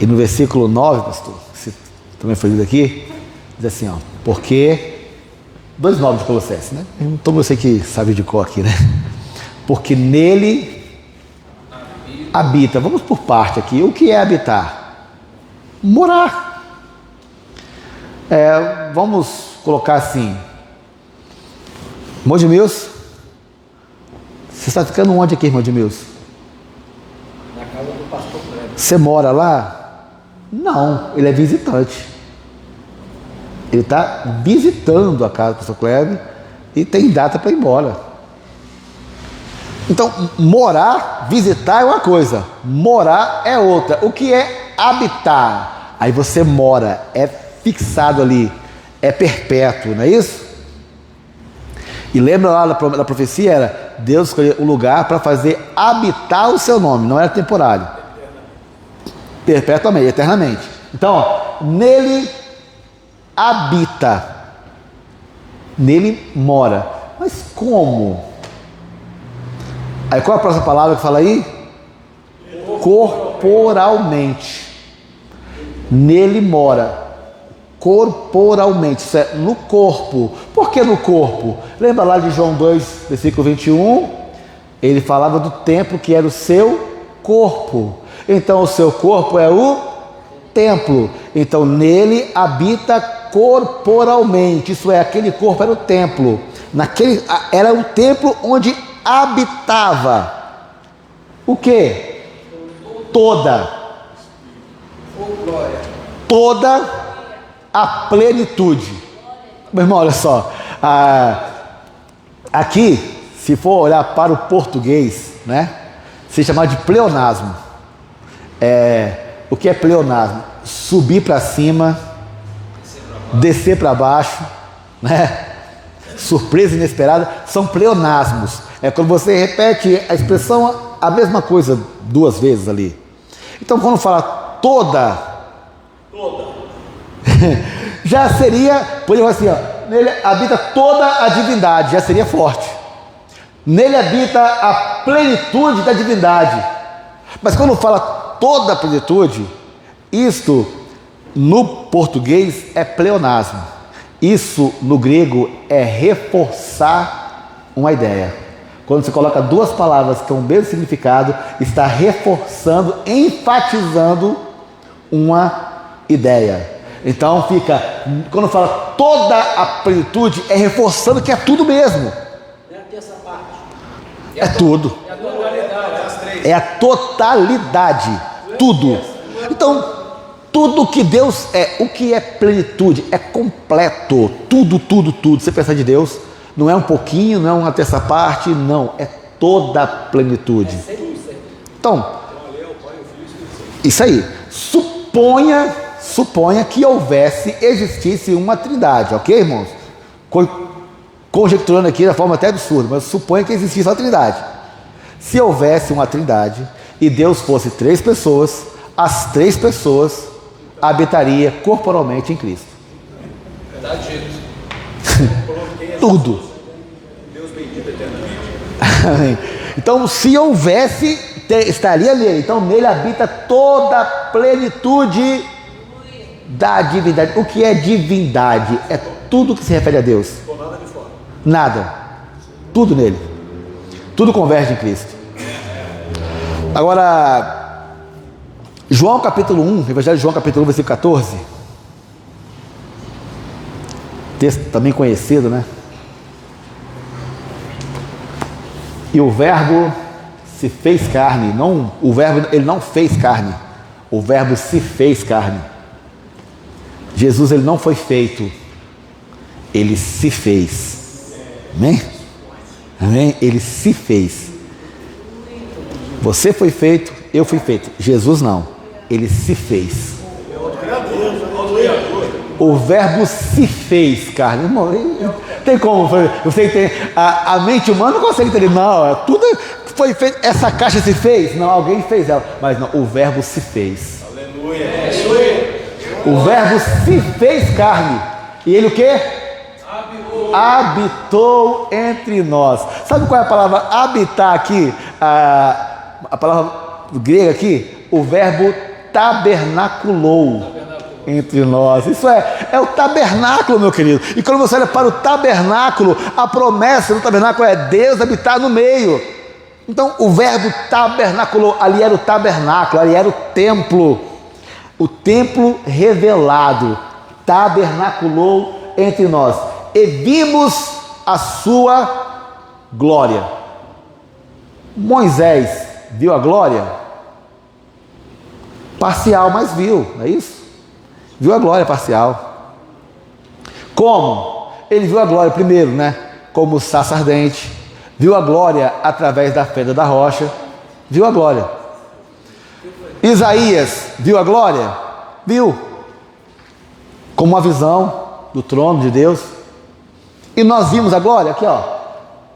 e no versículo 9, pastor, se também foi lido aqui, diz assim, ó, porque, 2:9 de Colossenses, né? Então você que sabe de cor aqui, né? Porque nele habita, vamos por parte aqui, o que é habitar? Morar. Vamos colocar assim, irmão Edmilson, você está ficando onde aqui, irmão Edmilson? Na casa do pastor Kleber. Você mora lá? Não, ele é visitante. Ele está visitando a casa do pastor Kleber e tem data para ir embora. Então, morar, visitar é uma coisa, morar é outra. O que é habitar? Aí você mora, é fixado ali, é perpétuo, não é isso? E lembra lá da profecia, era Deus escolheu um lugar para fazer habitar o seu nome, não era temporário. Perpetuamente, eternamente. Então, ó, nele habita, nele mora. Mas como? Aí qual é a próxima palavra que fala aí? Corporalmente. Nele mora. Corporalmente, isso é no corpo. Por que no corpo? Lembra lá de João 2, versículo 21? Ele falava do templo que era o seu corpo. Então o seu corpo é o templo. Então nele habita corporalmente. Isso é, aquele corpo era o templo. Era o templo onde habitava. O que? Toda a plenitude. Meu irmão, olha só. Aqui, se for olhar para o português, né, se chamar de pleonasmo. O que é pleonasmo? Subir para cima, descer para baixo, né? Surpresa inesperada, são pleonasmos. É quando você repete a expressão, a mesma coisa 2 vezes ali. Então, quando fala toda, já seria, podemos assim, ó, nele habita toda a divindade, já seria forte. Nele habita a plenitude da divindade. Mas quando fala toda a plenitude, isto no português é pleonasmo. Isso no grego é reforçar uma ideia. Quando você coloca 2 palavras que têm o mesmo significado, está reforçando, enfatizando uma ideia. Então fica, quando fala toda a plenitude, é reforçando que é tudo mesmo. É tudo. É a totalidade. Tudo. Então, tudo que Deus é, o que é plenitude, é completo. Tudo, tudo, tudo. Você pensa de Deus, não é um pouquinho, não é uma terça parte, não. É toda a plenitude. Então, isso aí. Suponha que existisse uma trindade, ok, irmãos? Conjecturando aqui de forma até absurda, mas suponha que existisse uma trindade. Se houvesse uma trindade e Deus fosse 3 pessoas, as 3 pessoas habitaria corporalmente em Cristo. Verdade, Jesus. Tudo. Deus bendito eternamente. Então, se houvesse, estaria nele. Então, nele habita toda a plenitude da divindade. O que é divindade? É tudo que se refere a Deus. Nada de fora. Nada. Tudo nele. Tudo converge em Cristo. Agora, João capítulo 1, Evangelho de João capítulo 1, versículo 14. Texto também conhecido, né? E o verbo se fez carne. Não, o verbo, ele não fez carne. O verbo se fez carne. Jesus, ele não foi feito. Ele se fez. Amém? Amém? Ele se fez. Você foi feito, eu fui feito. Jesus não. Ele se fez. O verbo se fez carne. Irmão, tem como? Você tem a mente humana não consegue entender. Não, tudo foi feito. Essa caixa se fez? Não, alguém fez ela. Mas não, o verbo se fez. Aleluia. O verbo se fez carne. E ele o quê? Habitou entre nós. Sabe qual é a palavra habitar aqui? A palavra grego aqui, o verbo tabernaculou entre nós. Isso é o tabernáculo, meu querido. E quando você olha para o tabernáculo, a promessa do tabernáculo é Deus habitar no meio. Então o verbo tabernaculou, ali era o tabernáculo, ali era o templo revelado, tabernaculou entre nós, e vimos a sua glória. Moisés viu a glória? Parcial, mas viu, não é isso? Viu a glória parcial. Como? Ele viu a glória primeiro, como sarça ardente, viu a glória através da pedra da rocha, viu a glória. Isaías viu a glória? Viu. Como uma visão do trono de Deus. E nós vimos a glória, aqui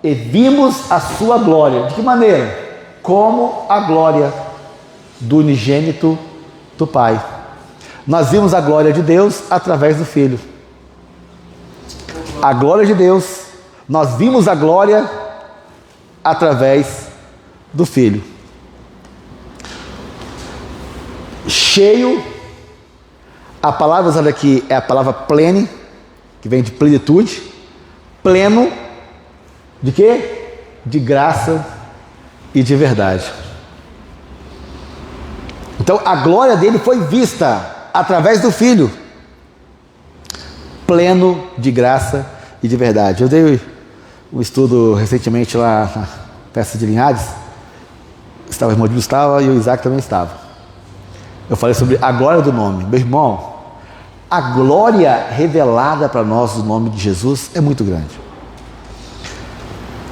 e vimos a sua glória. De que maneira? Como a glória do unigênito do Pai. Nós vimos a glória de Deus através do Filho. A glória de Deus, nós vimos a glória através do Filho. Cheio, a palavra usada aqui é a palavra plene, que vem de plenitude. Pleno de quê? De graça e de verdade. Então a glória dele foi vista através do Filho, pleno de graça e de verdade. Eu dei um estudo recentemente lá na Festa de Linhares, estava o irmão de Gustavo e o Isaac também estava. Eu falei sobre a glória do nome. Meu irmão, a glória revelada para nós do nome de Jesus é muito grande.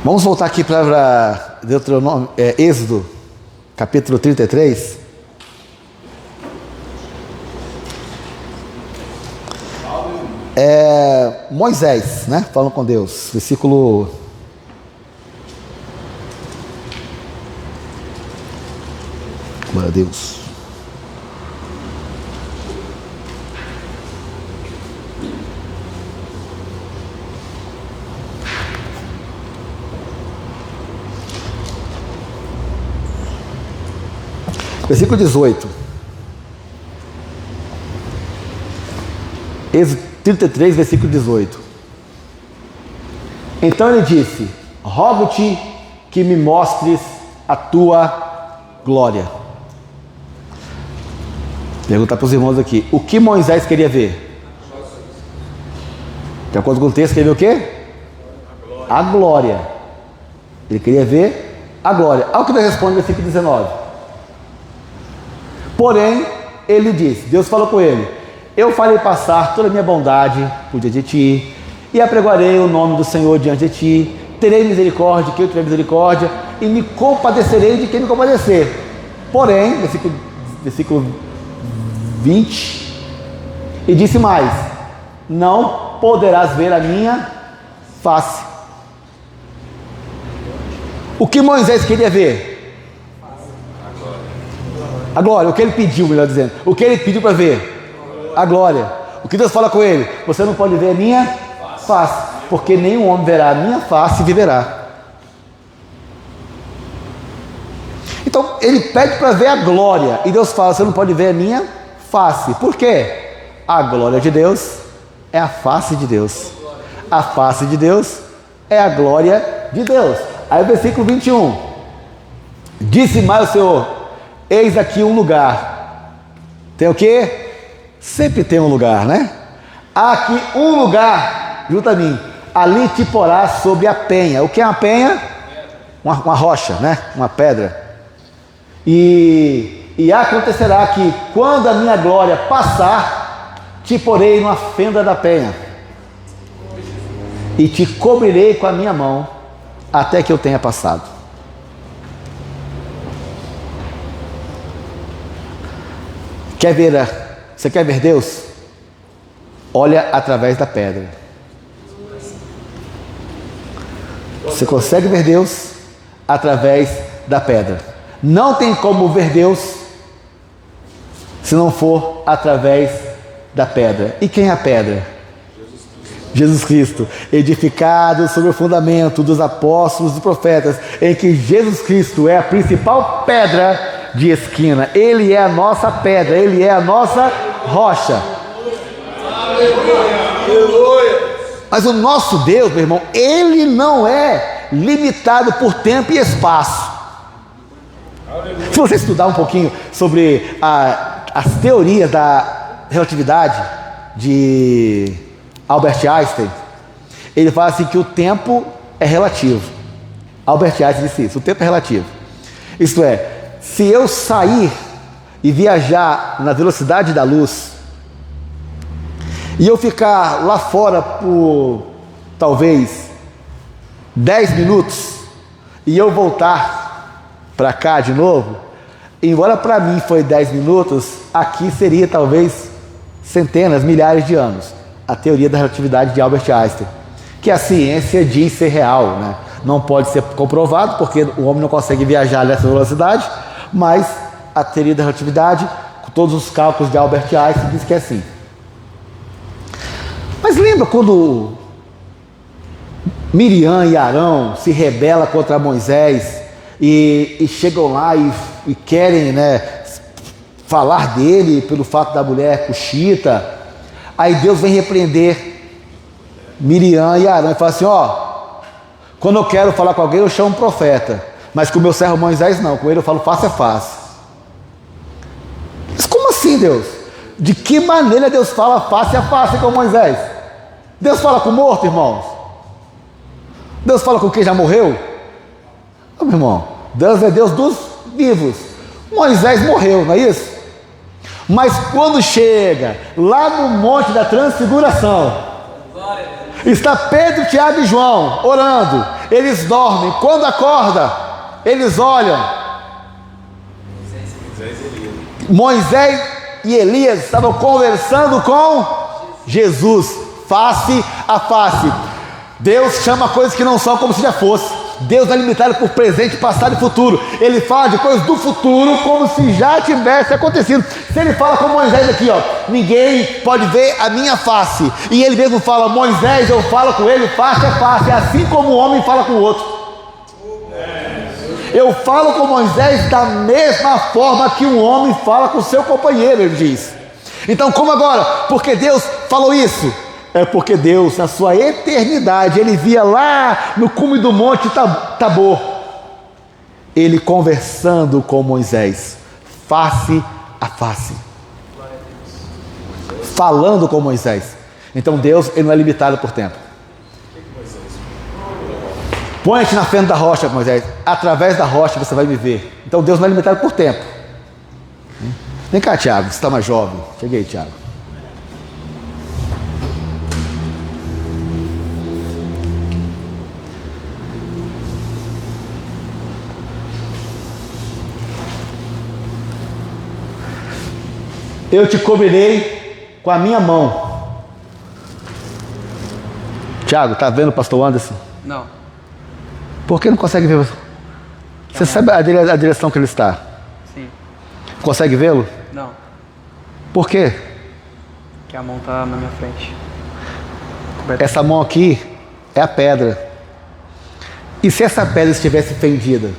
Vamos voltar aqui para Deuteronômio, Êxodo, capítulo 33. Moisés, falando com Deus, versículo glória a Deus. Versículo 18. Êxodo 33, versículo 18. Então ele disse: rogo-te que me mostres a tua glória. Perguntar para os irmãos aqui: o que Moisés queria ver? De acordo com o texto, queria ver o quê? A glória. Ele queria ver a glória. Olha o que Deus responde no versículo 19. Porém, ele disse, Deus falou com ele: eu farei passar toda a minha bondade por diante de ti, e apregoarei o nome do Senhor diante de ti, terei misericórdia de quem eu tiver misericórdia, e me compadecerei de quem me compadecer. Porém, versículo 20, e disse mais: não poderás ver a minha face. O que Moisés queria ver? A glória. O que ele pediu, melhor dizendo, o que ele pediu para ver? A glória. O que Deus fala com ele? Você não pode ver a minha face, porque nenhum homem verá a minha face e viverá. Então ele pede para ver a glória, e Deus fala: você não pode ver a minha face. Por quê? A glória de Deus é a face de Deus. A face de Deus é a glória de Deus. Aí o versículo 21. Disse mais o Senhor: eis aqui um lugar. Tem o quê? Sempre tem um lugar, Há aqui um lugar junto a mim. Ali te porás sobre a penha. O que é uma penha? Uma rocha, uma pedra. E acontecerá que quando a minha glória passar, te porei numa fenda da penha e te cobrirei com a minha mão até que eu tenha passado. Você quer ver Deus? Olha através da pedra. Você consegue ver Deus através da pedra. Não tem como ver Deus se não for através da pedra. E quem é a pedra? Jesus Cristo, edificado sobre o fundamento dos apóstolos e profetas, em que Jesus Cristo é a principal pedra, de esquina. Ele é a nossa pedra, Ele é a nossa rocha. Mas o nosso Deus, meu irmão, Ele não é limitado por tempo e espaço. Se você estudar um pouquinho sobre as teorias da relatividade de Albert Einstein, ele fala assim que o tempo é relativo. Albert Einstein disse isso, o tempo é relativo. Isto é, se eu sair e viajar na velocidade da luz, e eu ficar lá fora por talvez 10 minutos, e eu voltar para cá de novo, embora para mim foi 10 minutos, aqui seria talvez centenas, milhares de anos. A teoria da relatividade de Albert Einstein, que a ciência diz ser real, né? Não pode ser comprovado, porque o homem não consegue viajar nessa velocidade, mas a teoria da relatividade, com todos os cálculos de Albert Einstein, diz que é assim. Mas lembra quando Miriam e Arão se rebelam contra Moisés e chegam lá e querem, né, falar dele pelo fato da mulher cuxita? Aí Deus vem repreender Miriam e Arão e fala assim: ó, quando eu quero falar com alguém eu chamo um profeta, mas com o meu servo Moisés não, com ele eu falo face a face. Mas como assim, Deus? De que maneira Deus fala face a face com Moisés? Deus fala com o morto, irmãos? Deus fala com quem já morreu? Não, meu irmão, Deus é Deus dos vivos. Moisés morreu, não é isso? Mas quando chega lá no Monte da Transfiguração, está Pedro, Tiago e João orando. Eles dormem. Quando acorda, eles olham. Moisés e Elias estavam conversando com Jesus, face a face. Deus chama coisas que não são como se já fosse. Deus não é limitado por presente, passado e futuro. Ele fala de coisas do futuro como se já tivesse acontecido. Se ele fala com Moisés aqui, ó, ninguém pode ver a minha face, e ele mesmo fala: Moisés, eu falo com ele face a face, assim como o homem fala com o outro. Eu falo com Moisés da mesma forma que um homem fala com o seu companheiro, ele diz. Então, como agora? Porque Deus falou isso? É porque Deus, na sua eternidade, Ele via lá no cume do monte Tabor, Ele conversando com Moisés, face a face, falando com Moisés. Então Deus, Ele não é limitado por tempo. Põe-te na frente da rocha, Moisés, através da rocha você vai me ver. Então Deus não é limitado por tempo. Vem cá, Tiago, você está mais jovem. Cheguei, Tiago. Eu te cobrirei com a minha mão. Tiago, tá vendo o pastor Anderson? Não. Por que não consegue ver? Você sabe a direção que ele está? Sim. Consegue vê-lo? Não. Por quê? Que a mão tá na minha frente. Essa mão aqui é a pedra. E se essa pedra estivesse fendida?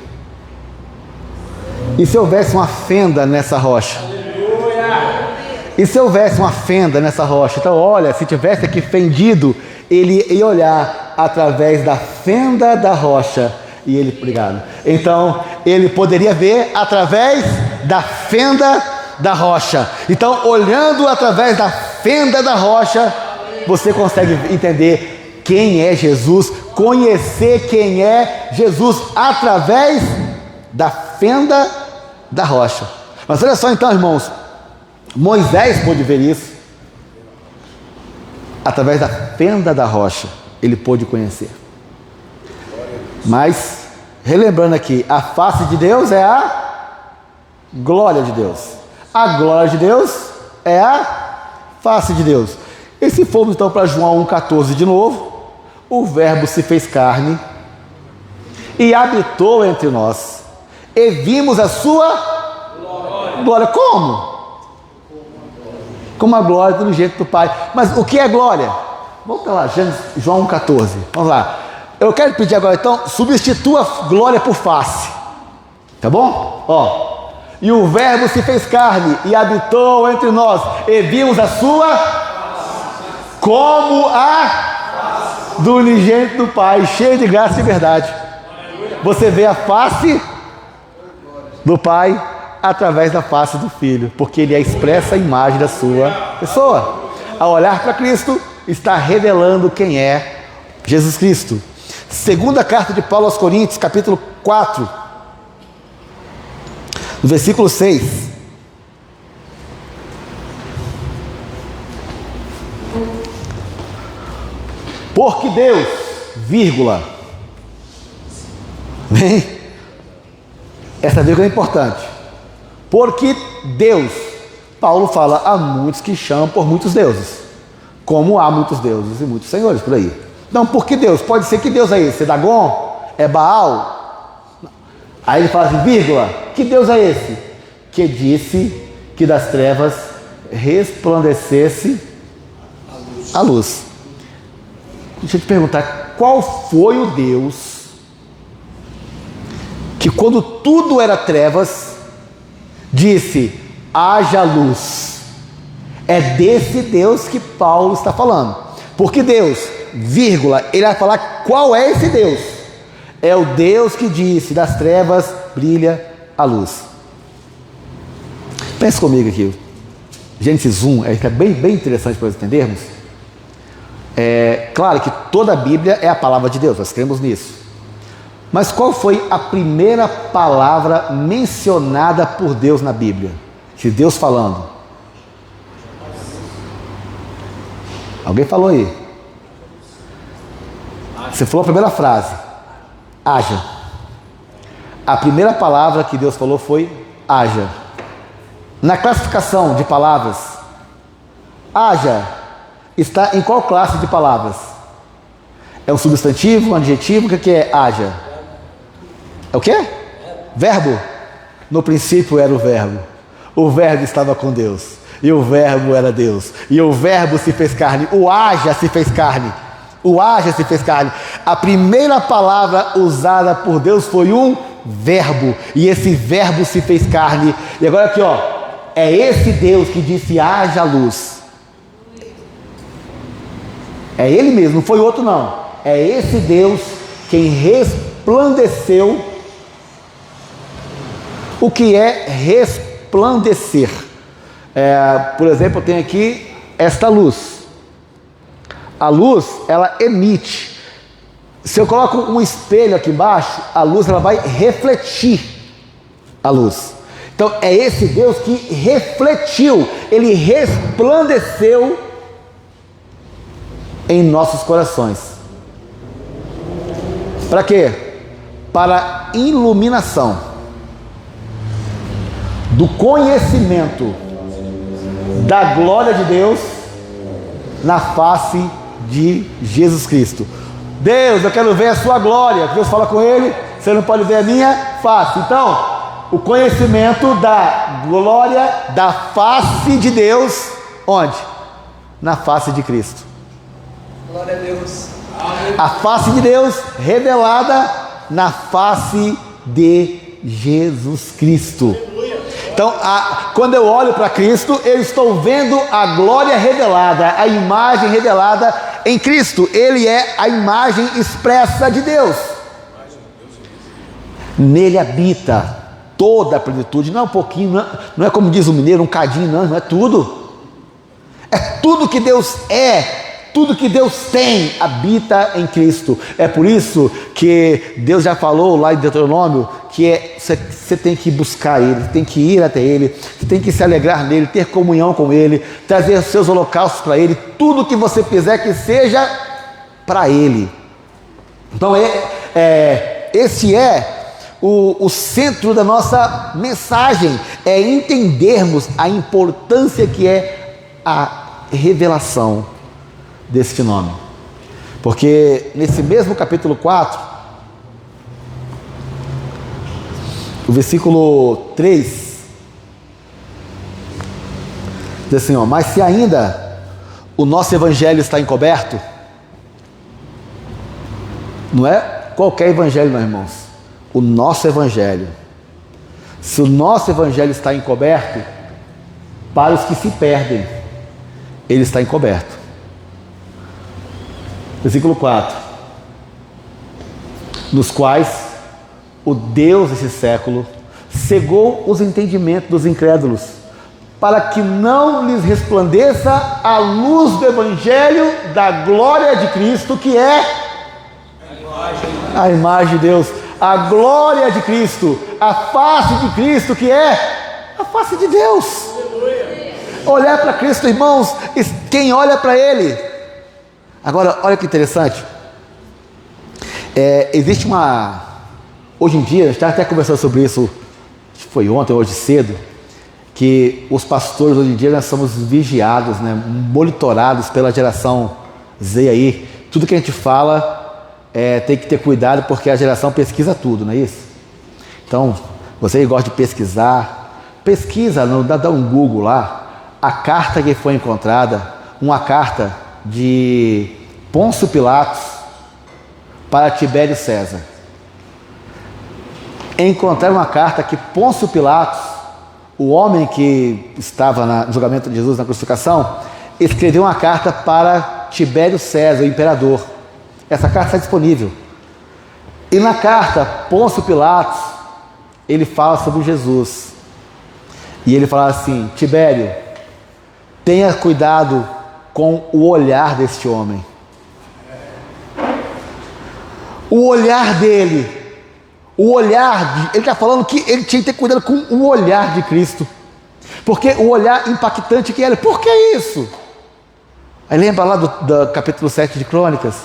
E se houvesse uma fenda nessa rocha? E se houvesse uma fenda nessa rocha? Então olha, se tivesse aqui fendido, ele ia olhar através da fenda da rocha. E ele, obrigado. Então ele poderia ver através da fenda da rocha. Então, olhando através da fenda da rocha, você consegue entender quem é Jesus, conhecer quem é Jesus através da fenda da rocha. Mas olha só então, irmãos, Moisés pôde ver isso através da fenda da rocha, ele pôde conhecer. Mas, relembrando aqui, a face de Deus é a glória de Deus. A glória de Deus é a face de Deus. E se formos então para João 1,14 de novo, o verbo se fez carne e habitou entre nós, e vimos a sua glória. Como? Como a glória do jeito do Pai. Mas o que é glória? Vamos lá, João 1,14. Vamos lá. Eu quero pedir agora então, substitua glória por face. Tá bom? Ó, E o Verbo se fez carne e habitou entre nós, e vimos a sua como a do unigênito do Pai, cheio de graça e verdade. Você vê a face do Pai através da face do Filho, porque Ele é a expressa imagem da sua pessoa. Ao olhar para Cristo, está revelando quem é Jesus Cristo. Segunda carta de Paulo aos Coríntios, capítulo 4, no versículo 6. Porque Deus, vírgula. Bem, essa vírgula é importante. Porque Deus, Paulo fala, há muitos que chamam por muitos deuses, como há muitos deuses e muitos senhores por aí. Não, porque Deus, pode ser que Deus é esse? É Dagon? É Baal? Aí ele fala assim, vírgula, que Deus é esse? Que disse que das trevas resplandecesse a luz. Deixa eu te perguntar, qual foi o Deus que quando tudo era trevas, disse, haja luz? É desse Deus que Paulo está falando. Porque Deus, vírgula, ele vai falar qual é esse Deus. É o Deus que disse, das trevas brilha a luz. Pense comigo aqui. Gênesis 1 é bem interessante para nós entendermos. É claro que toda a Bíblia é a palavra de Deus, nós cremos nisso. Mas qual foi a primeira palavra mencionada por Deus na Bíblia? De Deus falando. Alguém falou aí? Você falou a primeira frase. Haja. A primeira palavra que Deus falou foi haja. Na classificação de palavras, haja está em qual classe de palavras? É um substantivo, um adjetivo? O que é haja? É o quê? Verbo. No princípio era o verbo. O verbo estava com Deus. E o verbo era Deus. E o verbo se fez carne. O haja se fez carne. O haja se fez carne. A primeira palavra usada por Deus foi um verbo. E esse verbo se fez carne. E agora aqui, ó. É esse Deus que disse haja luz. É Ele mesmo, não foi outro não. É esse Deus quem resplandeceu. O que é resplandecer? Por exemplo, eu tenho aqui esta luz. A luz, ela emite. Se eu coloco um espelho aqui embaixo, a luz ela vai refletir a luz. Então é esse Deus que refletiu, Ele resplandeceu em nossos corações. Para quê? Para iluminação do conhecimento da glória de Deus na face de Jesus Cristo. Deus, eu quero ver a sua glória. Deus fala com ele, você não pode ver a minha face. Então, o conhecimento da glória da face de Deus, onde? Na face de Cristo. Glória a Deus. A face de Deus revelada na face de Jesus Cristo. Então, quando eu olho para Cristo, eu estou vendo a glória revelada, a imagem revelada em Cristo. Ele é a imagem expressa de Deus. Nele habita toda a plenitude, não é um pouquinho, não é como diz o mineiro, um cadinho, não é tudo. É tudo que Deus é. Tudo que Deus tem habita em Cristo. É por isso que Deus já falou lá em Deuteronômio que você tem que buscar Ele, tem que ir até Ele, você tem que se alegrar nele, ter comunhão com Ele, trazer os seus holocaustos para Ele, tudo que você fizer que seja para Ele. Então esse é o centro da nossa mensagem, é entendermos a importância que é a revelação deste nome. Porque nesse mesmo capítulo 4, o versículo 3 diz assim, ó, mas se ainda o nosso evangelho está encoberto, não é qualquer evangelho, meus irmãos, o nosso evangelho, Se o nosso evangelho está encoberto, para os que se perdem, ele está encoberto. Versículo 4. Nos quais o Deus desse século cegou os entendimentos dos incrédulos, para que não lhes resplandeça a luz do evangelho da glória de Cristo, que é a imagem de Deus, a glória de Cristo, a face de Cristo, que é a face de Deus. Olhar para Cristo, irmãos, quem olha para Ele. Agora, olha que interessante. Existe hoje em dia, a gente está até conversando sobre isso, foi ontem, hoje cedo, que os pastores hoje em dia nós somos vigiados, né, monitorados pela geração Z aí. Tudo que a gente fala tem que ter cuidado, porque a geração pesquisa tudo, não é isso? Então, você que gosta de pesquisar, pesquisa, dá um Google lá, a carta que foi encontrada, uma carta de Pôncio Pilatos para Tibério César. Encontraram uma carta que Pôncio Pilatos, o homem que estava no julgamento de Jesus na crucificação, escreveu uma carta para Tibério César, o imperador. Essa carta está disponível. E na carta, Pôncio Pilatos, ele fala sobre Jesus. E ele fala assim: Tibério, tenha cuidado com o olhar deste homem. O olhar dele, ele está falando que ele tinha que ter cuidado com o olhar de Cristo, porque o olhar impactante que era. Por que isso? Aí lembra lá do capítulo 7 de Crônicas?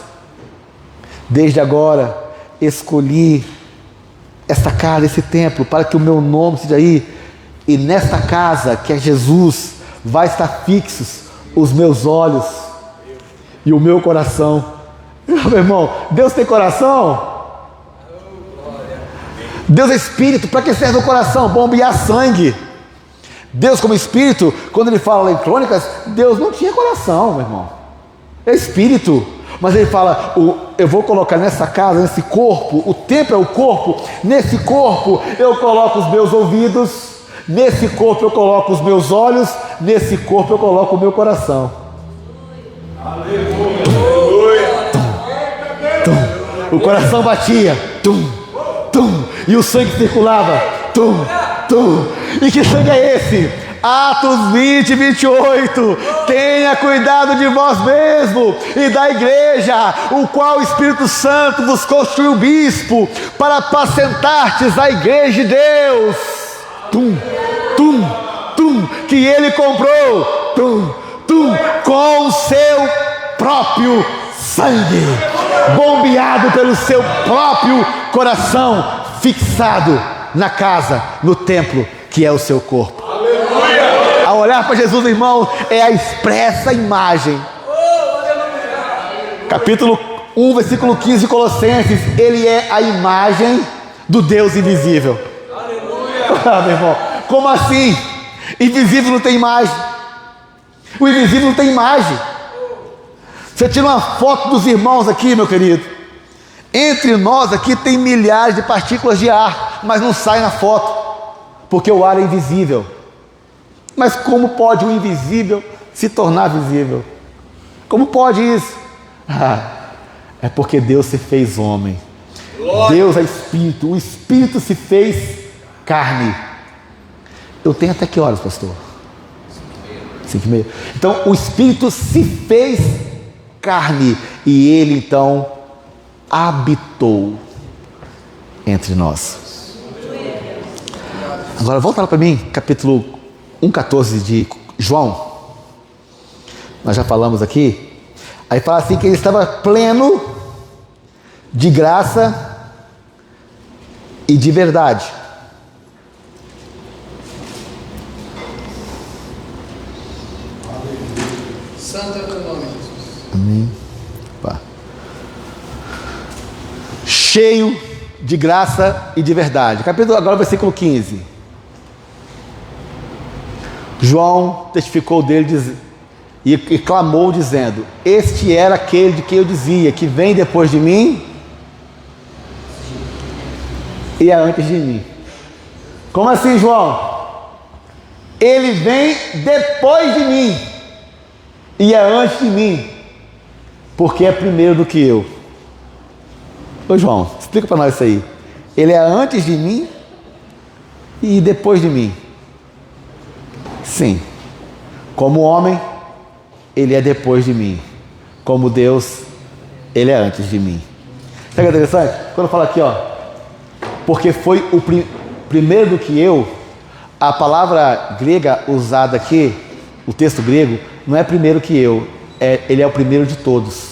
Desde agora escolhi esta casa, esse templo, para que o meu nome seja aí, e nesta casa, que é Jesus, vai estar fixos os meus olhos e o meu coração. Meu irmão, Deus tem coração? Deus é espírito. Para que serve o coração? Bombear sangue. Deus, como espírito, quando ele fala lá em Crônicas, Deus não tinha coração, meu irmão. É espírito. Mas ele fala: eu vou colocar nessa casa, nesse corpo, o templo é o corpo, nesse corpo eu coloco os meus ouvidos, nesse corpo eu coloco os meus olhos, nesse corpo eu coloco o meu coração. Aleluia. O coração batia, e o sangue circulava, E que sangue é esse? Atos 20, 28. Tenha cuidado de vós mesmo e da igreja, o qual o Espírito Santo vos constituiu bispo, para apacentartes a igreja de Deus. Que ele comprou, com o seu próprio sangue, bombeado pelo seu próprio coração, fixado na casa, no templo, que é o seu corpo. Aleluia! Ao olhar para Jesus, irmão, é a expressa imagem. Capítulo 1, versículo 15 de Colossenses, ele é a imagem do Deus invisível. Aleluia! Meu irmão, como assim? Invisível não tem imagem. O invisível não tem imagem. Você tira uma foto dos irmãos aqui, meu querido. Entre nós aqui tem milhares de partículas de ar, mas não sai na foto, porque o ar é invisível. Mas como pode o invisível se tornar visível? Como pode isso? É porque Deus se fez homem. Deus é Espírito, o Espírito se fez carne. Eu tenho até que horas, pastor? 5:30. Então o Espírito se fez carne e ele então habitou entre nós. Agora volta lá para mim, capítulo 1:14 de João. Nós já falamos aqui. Aí fala assim que ele estava pleno de graça e de verdade. Santo é o teu nome, Jesus. Amém. Opa. Cheio de graça e de verdade. Capítulo, agora versículo 15. João testificou dele e clamou dizendo: este era aquele de quem eu dizia que vem depois de mim e é antes de mim. Como assim, João? Ele vem depois de mim e é antes de mim, porque é primeiro do que eu. Ô João, explica para nós isso aí. Ele é antes de mim e depois de mim. Sim. Como homem, ele é depois de mim. Como Deus, ele é antes de mim. Sabe o que é interessante? Quando eu falo aqui, ó, porque foi o primeiro do que eu, a palavra grega usada aqui, o texto grego, não é primeiro que eu, ele é o primeiro de todos.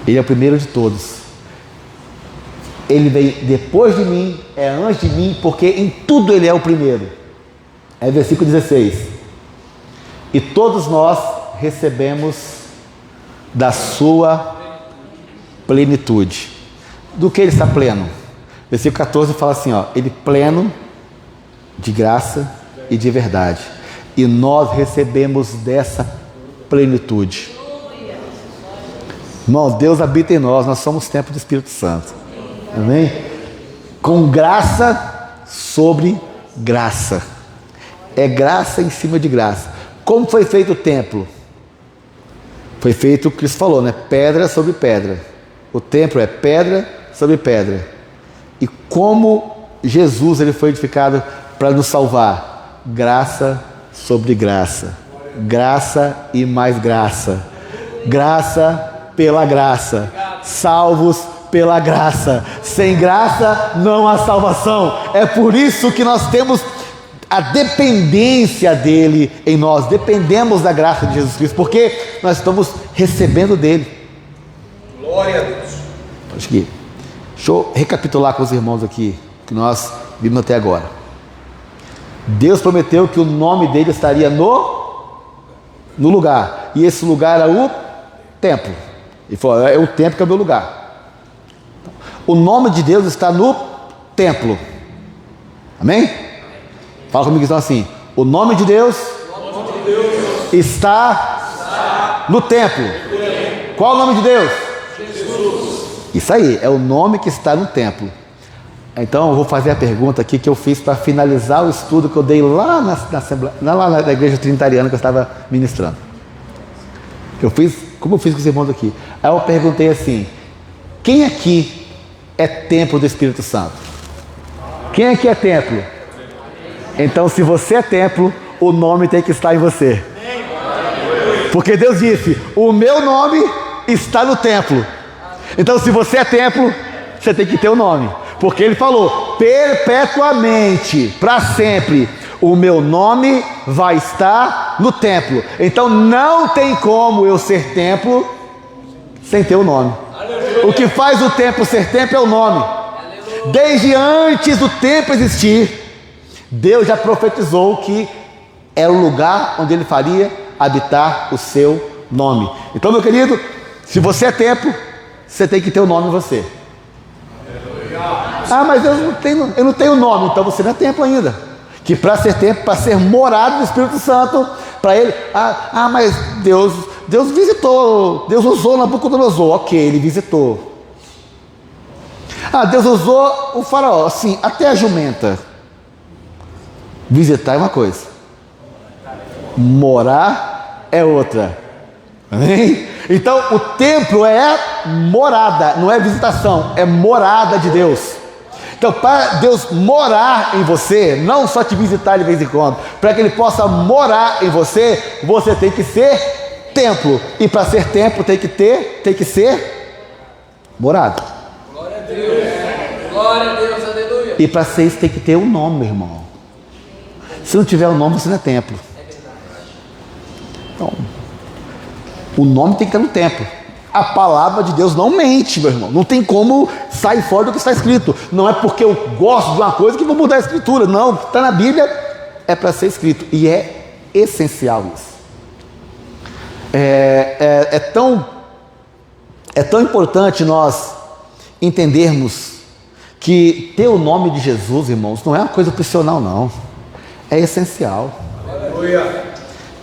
Ele é o primeiro de todos. Ele vem depois de mim, é antes de mim, porque em tudo ele é o primeiro. É versículo 16. E todos nós recebemos da sua plenitude. Do que ele está pleno? Versículo 14 fala assim, ó, ele pleno de graça e de verdade. E nós recebemos dessa plenitude. Irmão, Deus habita em nós somos templo do Espírito Santo. Amém? Com graça sobre graça. É graça em cima de graça. Como foi feito o templo? Foi feito o que Cristo falou, né? Pedra sobre pedra. O templo é pedra sobre pedra. E como Jesus ele foi edificado para nos salvar? Graça sobre graça. Graça e mais graça. Graça pela graça. Salvos pela graça. Sem graça não há salvação. É por isso que nós temos a dependência dele em nós. Dependemos da graça de Jesus Cristo, porque nós estamos recebendo dele. Glória a Deus. Deixa eu recapitular com os irmãos aqui que nós vimos até agora. Deus prometeu que o nome dele estaria no lugar, e esse lugar era o templo. Ele falou, é o templo que é o meu lugar. O nome de Deus está no templo. Amém? Fala comigo então assim, o nome de Deus está no templo. Qual o nome de Deus? Jesus. Isso aí, é o nome que está no templo. Então eu vou fazer a pergunta aqui que eu fiz para finalizar o estudo que eu dei lá na igreja trinitariana que eu estava ministrando. Como eu fiz com os irmãos aqui. Aí eu perguntei assim, quem aqui é templo do Espírito Santo? Quem aqui é templo? Então se você é templo, o nome tem que estar em você. Porque Deus disse, o meu nome está no templo. Então se você é templo, você tem que ter o nome. Porque ele falou, perpetuamente, para sempre, o meu nome vai estar no templo. Então não tem como eu ser templo sem ter o nome. O que faz o templo ser templo é o nome. Desde antes do templo existir, Deus já profetizou que era o lugar onde ele faria habitar o seu nome. Então, meu querido, se você é templo, você tem que ter o nome em você. Ah, mas eu não tenho nome. Então você não é templo ainda. Que para ser templo, para ser morado do Espírito Santo, para ele, mas Deus visitou, Deus usou Nabucodonosor. Ok, ele visitou. Deus usou o faraó, sim, até a jumenta. Visitar é uma coisa, morar é outra. Amém? Então o templo é morada, não é visitação, é morada de Deus. Então para Deus morar em você, não só te visitar de vez em quando, para que ele possa morar em você, você tem que ser templo. E para ser templo tem que ser morada. Glória a Deus. Glória a Deus, aleluia. E para ser isso tem que ter um nome, meu irmão. Se não tiver o nome, você não é templo. Então, o nome tem que estar no templo. A palavra de Deus não mente, meu irmão. Não tem como sair fora do que está escrito. Não é porque eu gosto de uma coisa que vou mudar a escritura. Não, o que está na Bíblia é para ser escrito. E é essencial isso. É tão importante nós entendermos que ter o nome de Jesus, irmãos, não é uma coisa opcional, não. É essencial. Aleluia.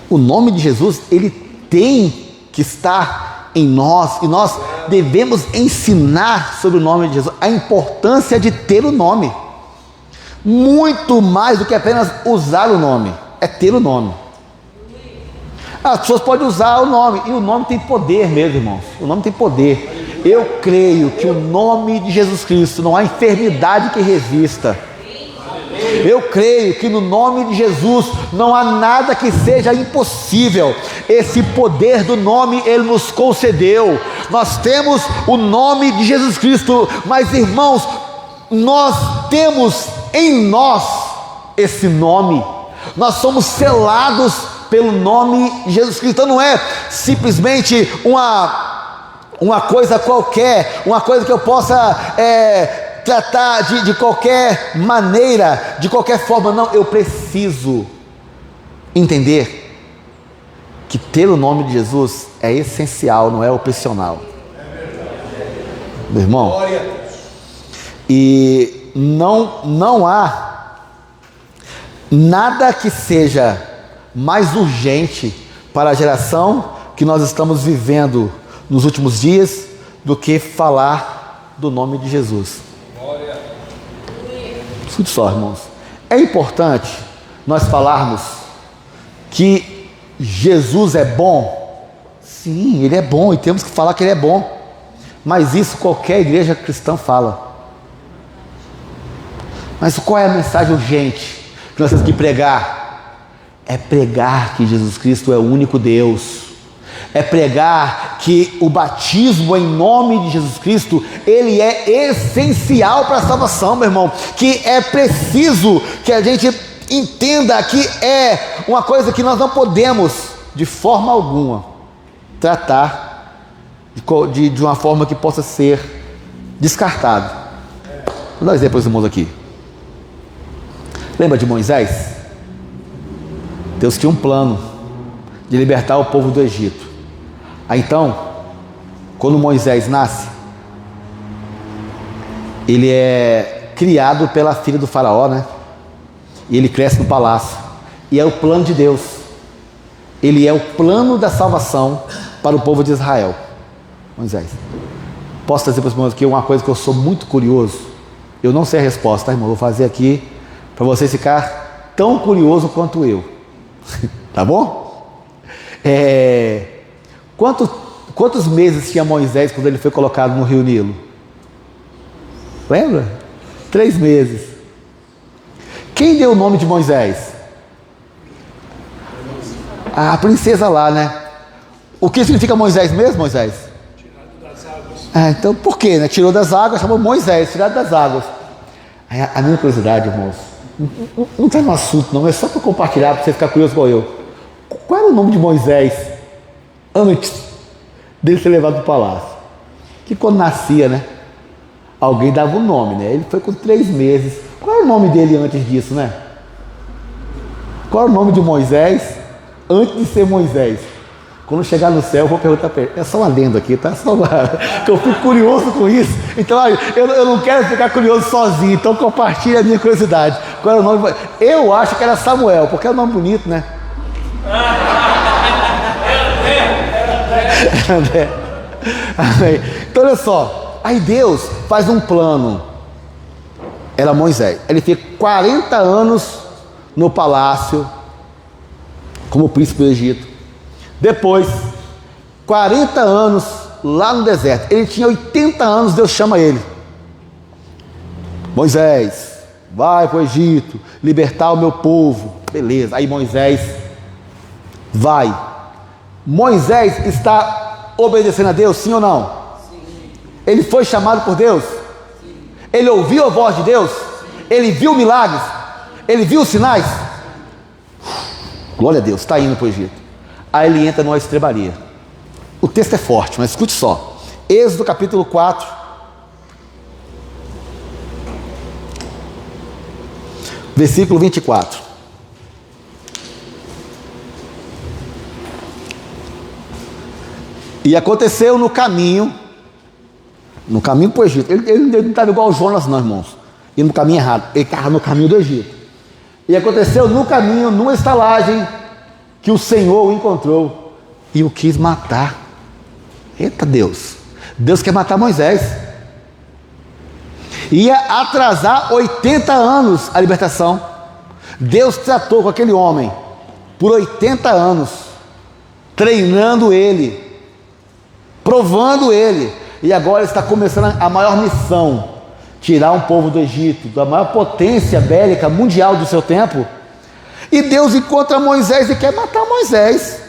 O nome de Jesus, ele tem que estar em nós, e nós devemos ensinar sobre o nome de Jesus, a importância de ter o nome. Muito mais do que apenas usar o nome, é ter o nome. As pessoas podem usar o nome, e o nome tem poder mesmo, irmãos. O nome tem poder. Eu creio que o nome de Jesus Cristo não há enfermidade que resista. Eu creio que no nome de Jesus não há nada que seja impossível. Esse poder do nome Ele nos concedeu. Nós temos o nome de Jesus Cristo, mas irmãos, nós temos em nós esse nome. Nós somos selados pelo nome de Jesus Cristo. Então não é simplesmente uma coisa qualquer, uma coisa que eu possa tratar de qualquer maneira, de qualquer forma. Não, eu preciso entender que ter o nome de Jesus é essencial, não é opcional. Meu irmão, Glória a Deus. e não há nada que seja mais urgente para a geração que nós estamos vivendo nos últimos dias do que falar do nome de Jesus. Escute só, irmãos. É importante nós falarmos que Jesus é bom. Sim, Ele é bom e temos que falar que Ele é bom. Mas isso qualquer igreja cristã fala. Mas qual é a mensagem urgente que nós temos que pregar? É pregar que Jesus Cristo é o único Deus. É pregar que o batismo em nome de Jesus Cristo, ele é essencial para a salvação, meu irmão. Que é preciso que a gente entenda que é uma coisa que nós não podemos, de forma alguma, tratar de uma forma que possa ser descartado. Vou dar um exemplo para os irmãos aqui. Lembra de Moisés? Deus tinha um plano de libertar o povo do Egito. Aí então, quando Moisés nasce, ele é criado pela filha do faraó, né? E ele cresce no palácio. E é o plano de Deus. Ele é o plano da salvação para o povo de Israel. Moisés. Posso trazer para os irmãos aqui uma coisa que eu sou muito curioso? Eu não sei a resposta, tá, irmão? Vou fazer aqui para vocês ficar tão curioso quanto eu. Tá bom? Quantos meses tinha Moisés quando ele foi colocado no rio Nilo? Lembra? 3 meses. Quem deu o nome de Moisés? A princesa lá, né? O que significa Moisés mesmo, Moisés? Então por quê, né? Tirou das águas, chamou Moisés, tirado das águas. A minha curiosidade, irmãos, não está no assunto não, é só para compartilhar, para você ficar curioso igual eu. Qual era o nome de Moisés antes dele ser levado para o palácio? Que quando nascia, né, alguém dava o nome, né? Ele foi com 3 meses. Qual era o nome dele antes disso, né? Qual era o nome de Moisés antes de ser Moisés? Quando chegar no céu, eu vou perguntar para ele. É só uma lenda aqui, tá? Só uma... que eu fico curioso com isso. Então, eu não quero ficar curioso sozinho. Então, compartilhe a minha curiosidade. Qual era o nome? Eu acho que era Samuel, porque é um nome bonito, né? Então, olha só. Aí Deus faz um plano. Era Moisés. Ele fica 40 anos no palácio como príncipe do Egito. Depois, 40 anos lá no deserto. Ele tinha 80 anos, Deus chama ele. Moisés, vai para o Egito, libertar o meu povo. Beleza, aí Moisés vai. Moisés está obedecendo a Deus, sim ou não? Sim. Ele foi chamado por Deus? Sim. Ele ouviu a voz de Deus? Sim. Ele viu milagres? Ele viu sinais? Glória a Deus, está indo para o Egito. Aí ele entra numa estrebaria. O texto é forte, mas escute só. Êxodo capítulo 4. Versículo 24. E aconteceu no caminho para o Egito. Ele não estava igual o Jonas, não, irmãos. Indo no caminho errado. Ele estava no caminho do Egito. E aconteceu no caminho, numa estalagem, que o Senhor o encontrou e o quis matar. Eita Deus! Deus quer matar Moisés. Ia atrasar 80 anos a libertação. Deus tratou com aquele homem por 80 anos, treinando ele, provando ele, e agora está começando a maior missão: tirar um povo do Egito, da maior potência bélica mundial do seu tempo. E Deus encontra Moisés e quer matar Moisés.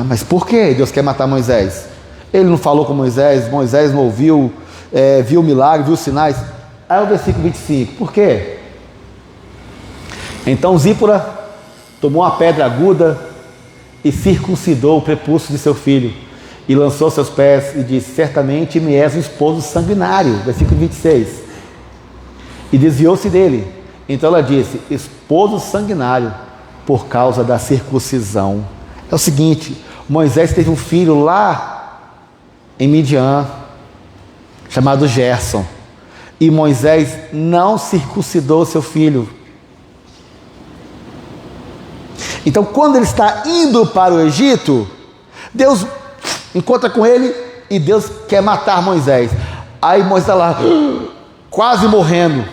Mas por que Deus quer matar Moisés? Ele não falou com Moisés, Moisés não ouviu, viu o milagre, viu os sinais. Aí o versículo 25, por quê? Então Zípora tomou uma pedra aguda e circuncidou o prepúcio de seu filho, e lançou seus pés e disse: certamente me és um esposo sanguinário. Versículo 26. E desviou-se dele. Então ela disse: esposo sanguinário, por causa da circuncisão. É o seguinte, Moisés teve um filho lá em Midian, chamado Gerson, e Moisés não circuncidou seu filho. Então, quando ele está indo para o Egito, Deus encontra com ele e Deus quer matar Moisés. Aí Moisés está lá, quase morrendo.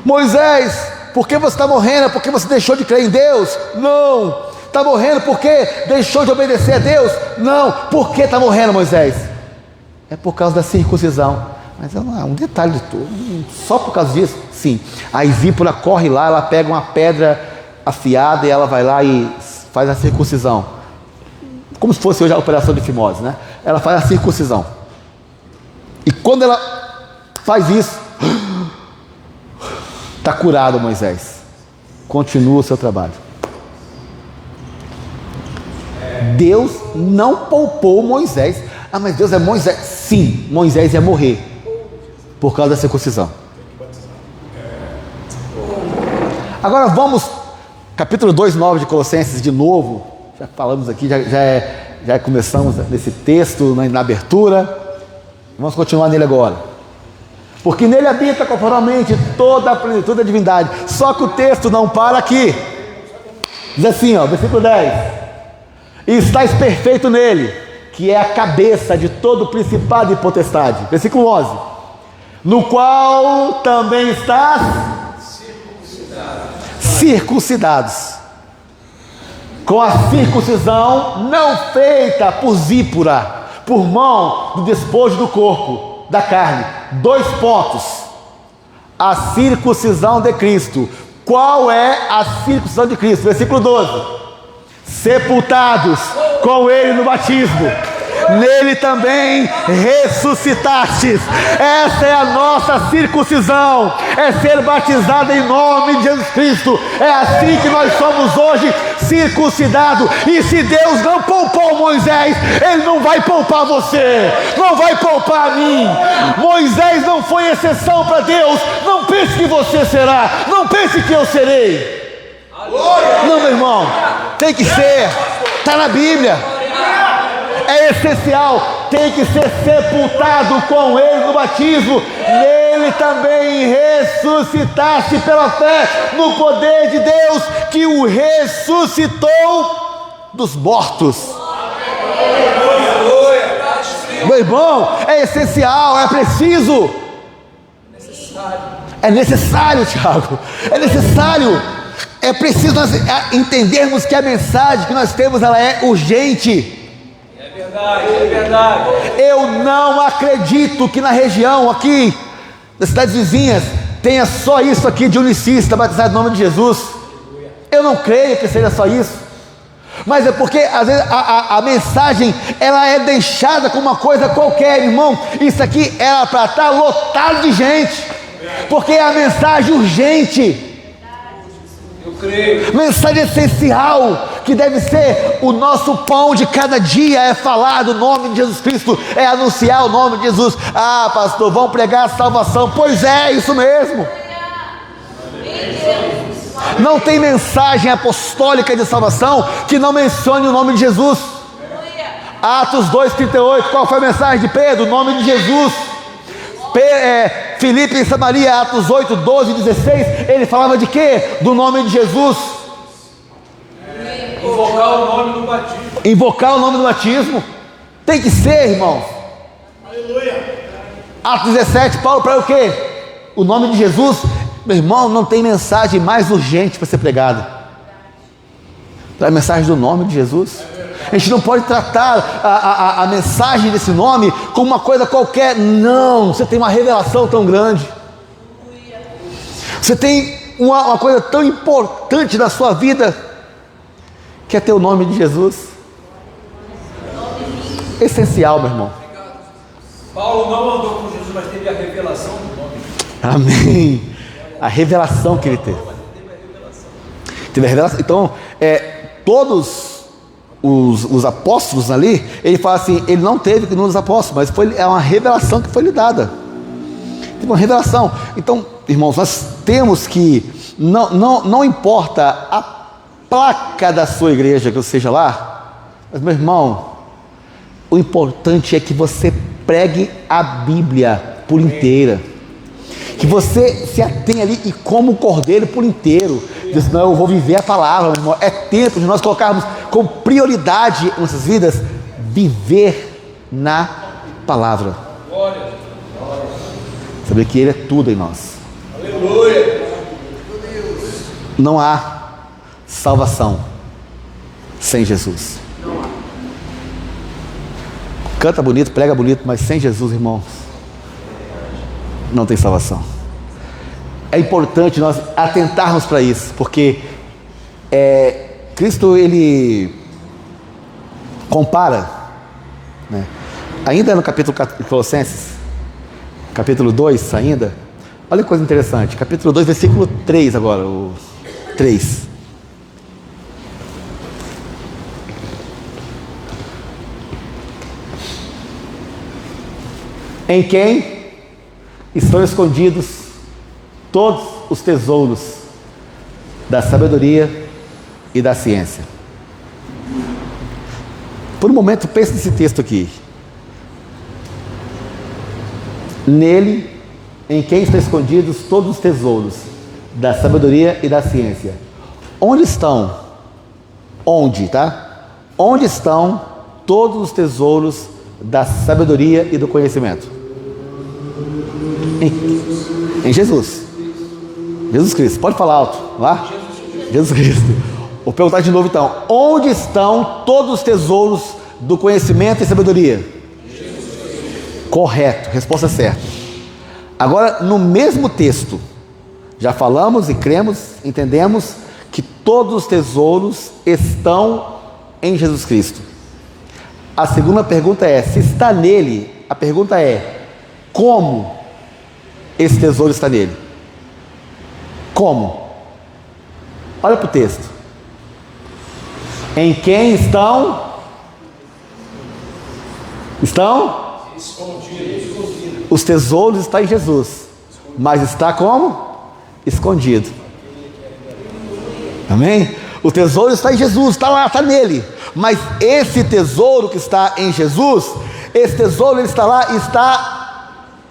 Moisés, por que você está morrendo? É porque você deixou de crer em Deus? Não. Está morrendo porque deixou de obedecer a Deus? Não. Por que está morrendo, Moisés? É por causa da circuncisão. Mas é um detalhe de tudo. Só por causa disso? Sim. Aí Zípora corre lá, ela pega uma pedra afiada e ela vai lá e faz a circuncisão. Como se fosse hoje a operação de fimose, né? Ela faz a circuncisão. E quando ela faz isso, está curado Moisés. Continua o seu trabalho. Deus não poupou Moisés. Mas Deus é Moisés. Sim, Moisés ia morrer por causa da circuncisão. Agora vamos, capítulo 2, 9 de Colossenses, de novo. Já falamos aqui, já começamos nesse texto na abertura. Vamos continuar nele agora. Porque nele habita corporalmente toda a plenitude da divindade. Só que o texto não para aqui. Diz assim, versículo 10. E estáis perfeito nele, que é a cabeça de todo principado e potestade. Versículo 11. No qual também estás circuncidados. Com a circuncisão não feita por Zípora, por mão do despojo do corpo, da carne. 2 pontos. A circuncisão de Cristo. Qual é a circuncisão de Cristo? Versículo 12. Sepultados com ele no batismo, nele também ressuscitastes. Essa é a nossa circuncisão, é ser batizado em nome de Jesus Cristo. É assim que nós somos hoje circuncidados. E se Deus não poupou Moisés, Ele não vai poupar você, não vai poupar a mim. Moisés não foi exceção para Deus. Não pense que você será, não pense que eu serei. Não, meu irmão, tem que ser, está na Bíblia, é essencial, tem que ser sepultado com ele no batismo, nele também ressuscitaste pela fé no poder de Deus que o ressuscitou dos mortos. Meu irmão, é essencial, é preciso, é necessário, Tiago, é necessário. É preciso nós entendermos que a mensagem que nós temos, ela é urgente. É verdade, é verdade. Eu não acredito que na região aqui, das cidades vizinhas, tenha só isso aqui de unicista batizado no nome de Jesus. Eu não creio que seja só isso. Mas é porque às vezes a mensagem, ela é deixada como uma coisa qualquer, irmão. Isso aqui era para estar lotado de gente, porque é a mensagem urgente. Mensagem essencial, que deve ser o nosso pão de cada dia, é falar do nome de Jesus Cristo, é anunciar o nome de Jesus. Pastor, vão pregar a salvação. Pois é, isso mesmo. Não tem mensagem apostólica de salvação que não mencione o nome de Jesus. Atos 2,38, qual foi a mensagem de Pedro? O nome de Jesus. Filipe em Samaria, Atos 8, 12 e 16, ele falava de quê? Do nome de Jesus. Invocar o nome do batismo. Invocar o nome do batismo. Tem que ser, irmãos. Atos 17, Paulo para o quê? O nome de Jesus. Meu irmão, não tem mensagem mais urgente para ser pregada. A mensagem do nome de Jesus. A gente não pode tratar a mensagem desse nome como uma coisa qualquer. Não, você tem uma revelação tão grande. Você tem uma coisa tão importante na sua vida, que é ter o nome de Jesus. Essencial, meu irmão. Paulo não andou com Jesus, mas teve a revelação do nome. Amém. A revelação que ele teve. Teve a revelação. Então, todos os apóstolos ali, ele fala assim, ele não teve que nos apóstolos, mas é uma revelação que foi lhe dada. Teve uma revelação. Então, irmãos, nós temos que, não importa a placa da sua igreja que eu seja lá, mas meu irmão, o importante é que você pregue a Bíblia por inteira, que você se atenha ali e como o cordeiro por inteiro. Diz, não, eu vou viver a palavra, meu irmão. É tempo de nós colocarmos como prioridade em nossas vidas viver na palavra. Saber que Ele é tudo em nós. Aleluia. Não há salvação sem Jesus. Canta bonito, prega bonito, mas sem Jesus, irmãos, não tem salvação. É importante nós atentarmos para isso, porque Cristo, ele compara, né? Ainda no capítulo de Colossenses, capítulo 2 ainda, olha que coisa interessante, capítulo 2, versículo 3 agora, o 3. Em quem estão escondidos todos os tesouros da sabedoria e da ciência. Por um momento, pense nesse texto aqui. Nele, em quem estão escondidos todos os tesouros da sabedoria e da ciência. Onde estão? Onde, tá? Onde estão todos os tesouros da sabedoria e do conhecimento? Em Jesus. Jesus Cristo. Pode falar alto lá? Jesus Cristo. Vou perguntar de novo então. Onde estão todos os tesouros do conhecimento e sabedoria? Correto. Resposta certa. Agora, no mesmo texto, já falamos e cremos, entendemos que todos os tesouros estão em Jesus Cristo. A segunda pergunta é, se está nele, a pergunta é, como esse tesouro está nele? Como? Olha para o texto. Em quem estão? Os tesouros estão em Jesus, mas está como? Escondido. Amém? O tesouro está em Jesus, está lá, está nele. Mas esse tesouro que está em Jesus, esse tesouro ele está lá, está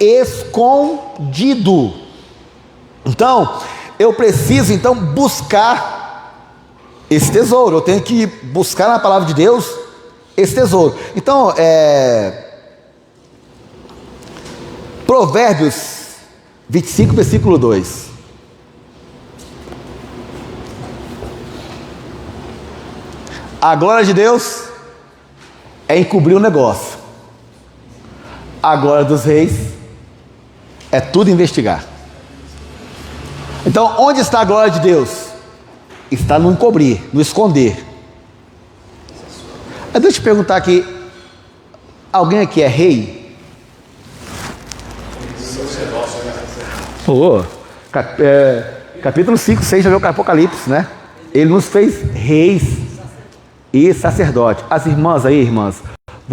escondido. Então, eu preciso então buscar esse tesouro. Eu tenho que buscar na palavra de Deus esse tesouro. Então, Provérbios 25, versículo 2. A glória de Deus é encobrir o negócio. A glória dos reis é tudo investigar. Então, onde está a glória de Deus? Está no encobrir, no esconder. Deixa eu te perguntar aqui, alguém aqui é rei? Capítulo 5, 6, já viu o Apocalipse, né? Ele nos fez reis e sacerdote. As irmãs aí, irmãs,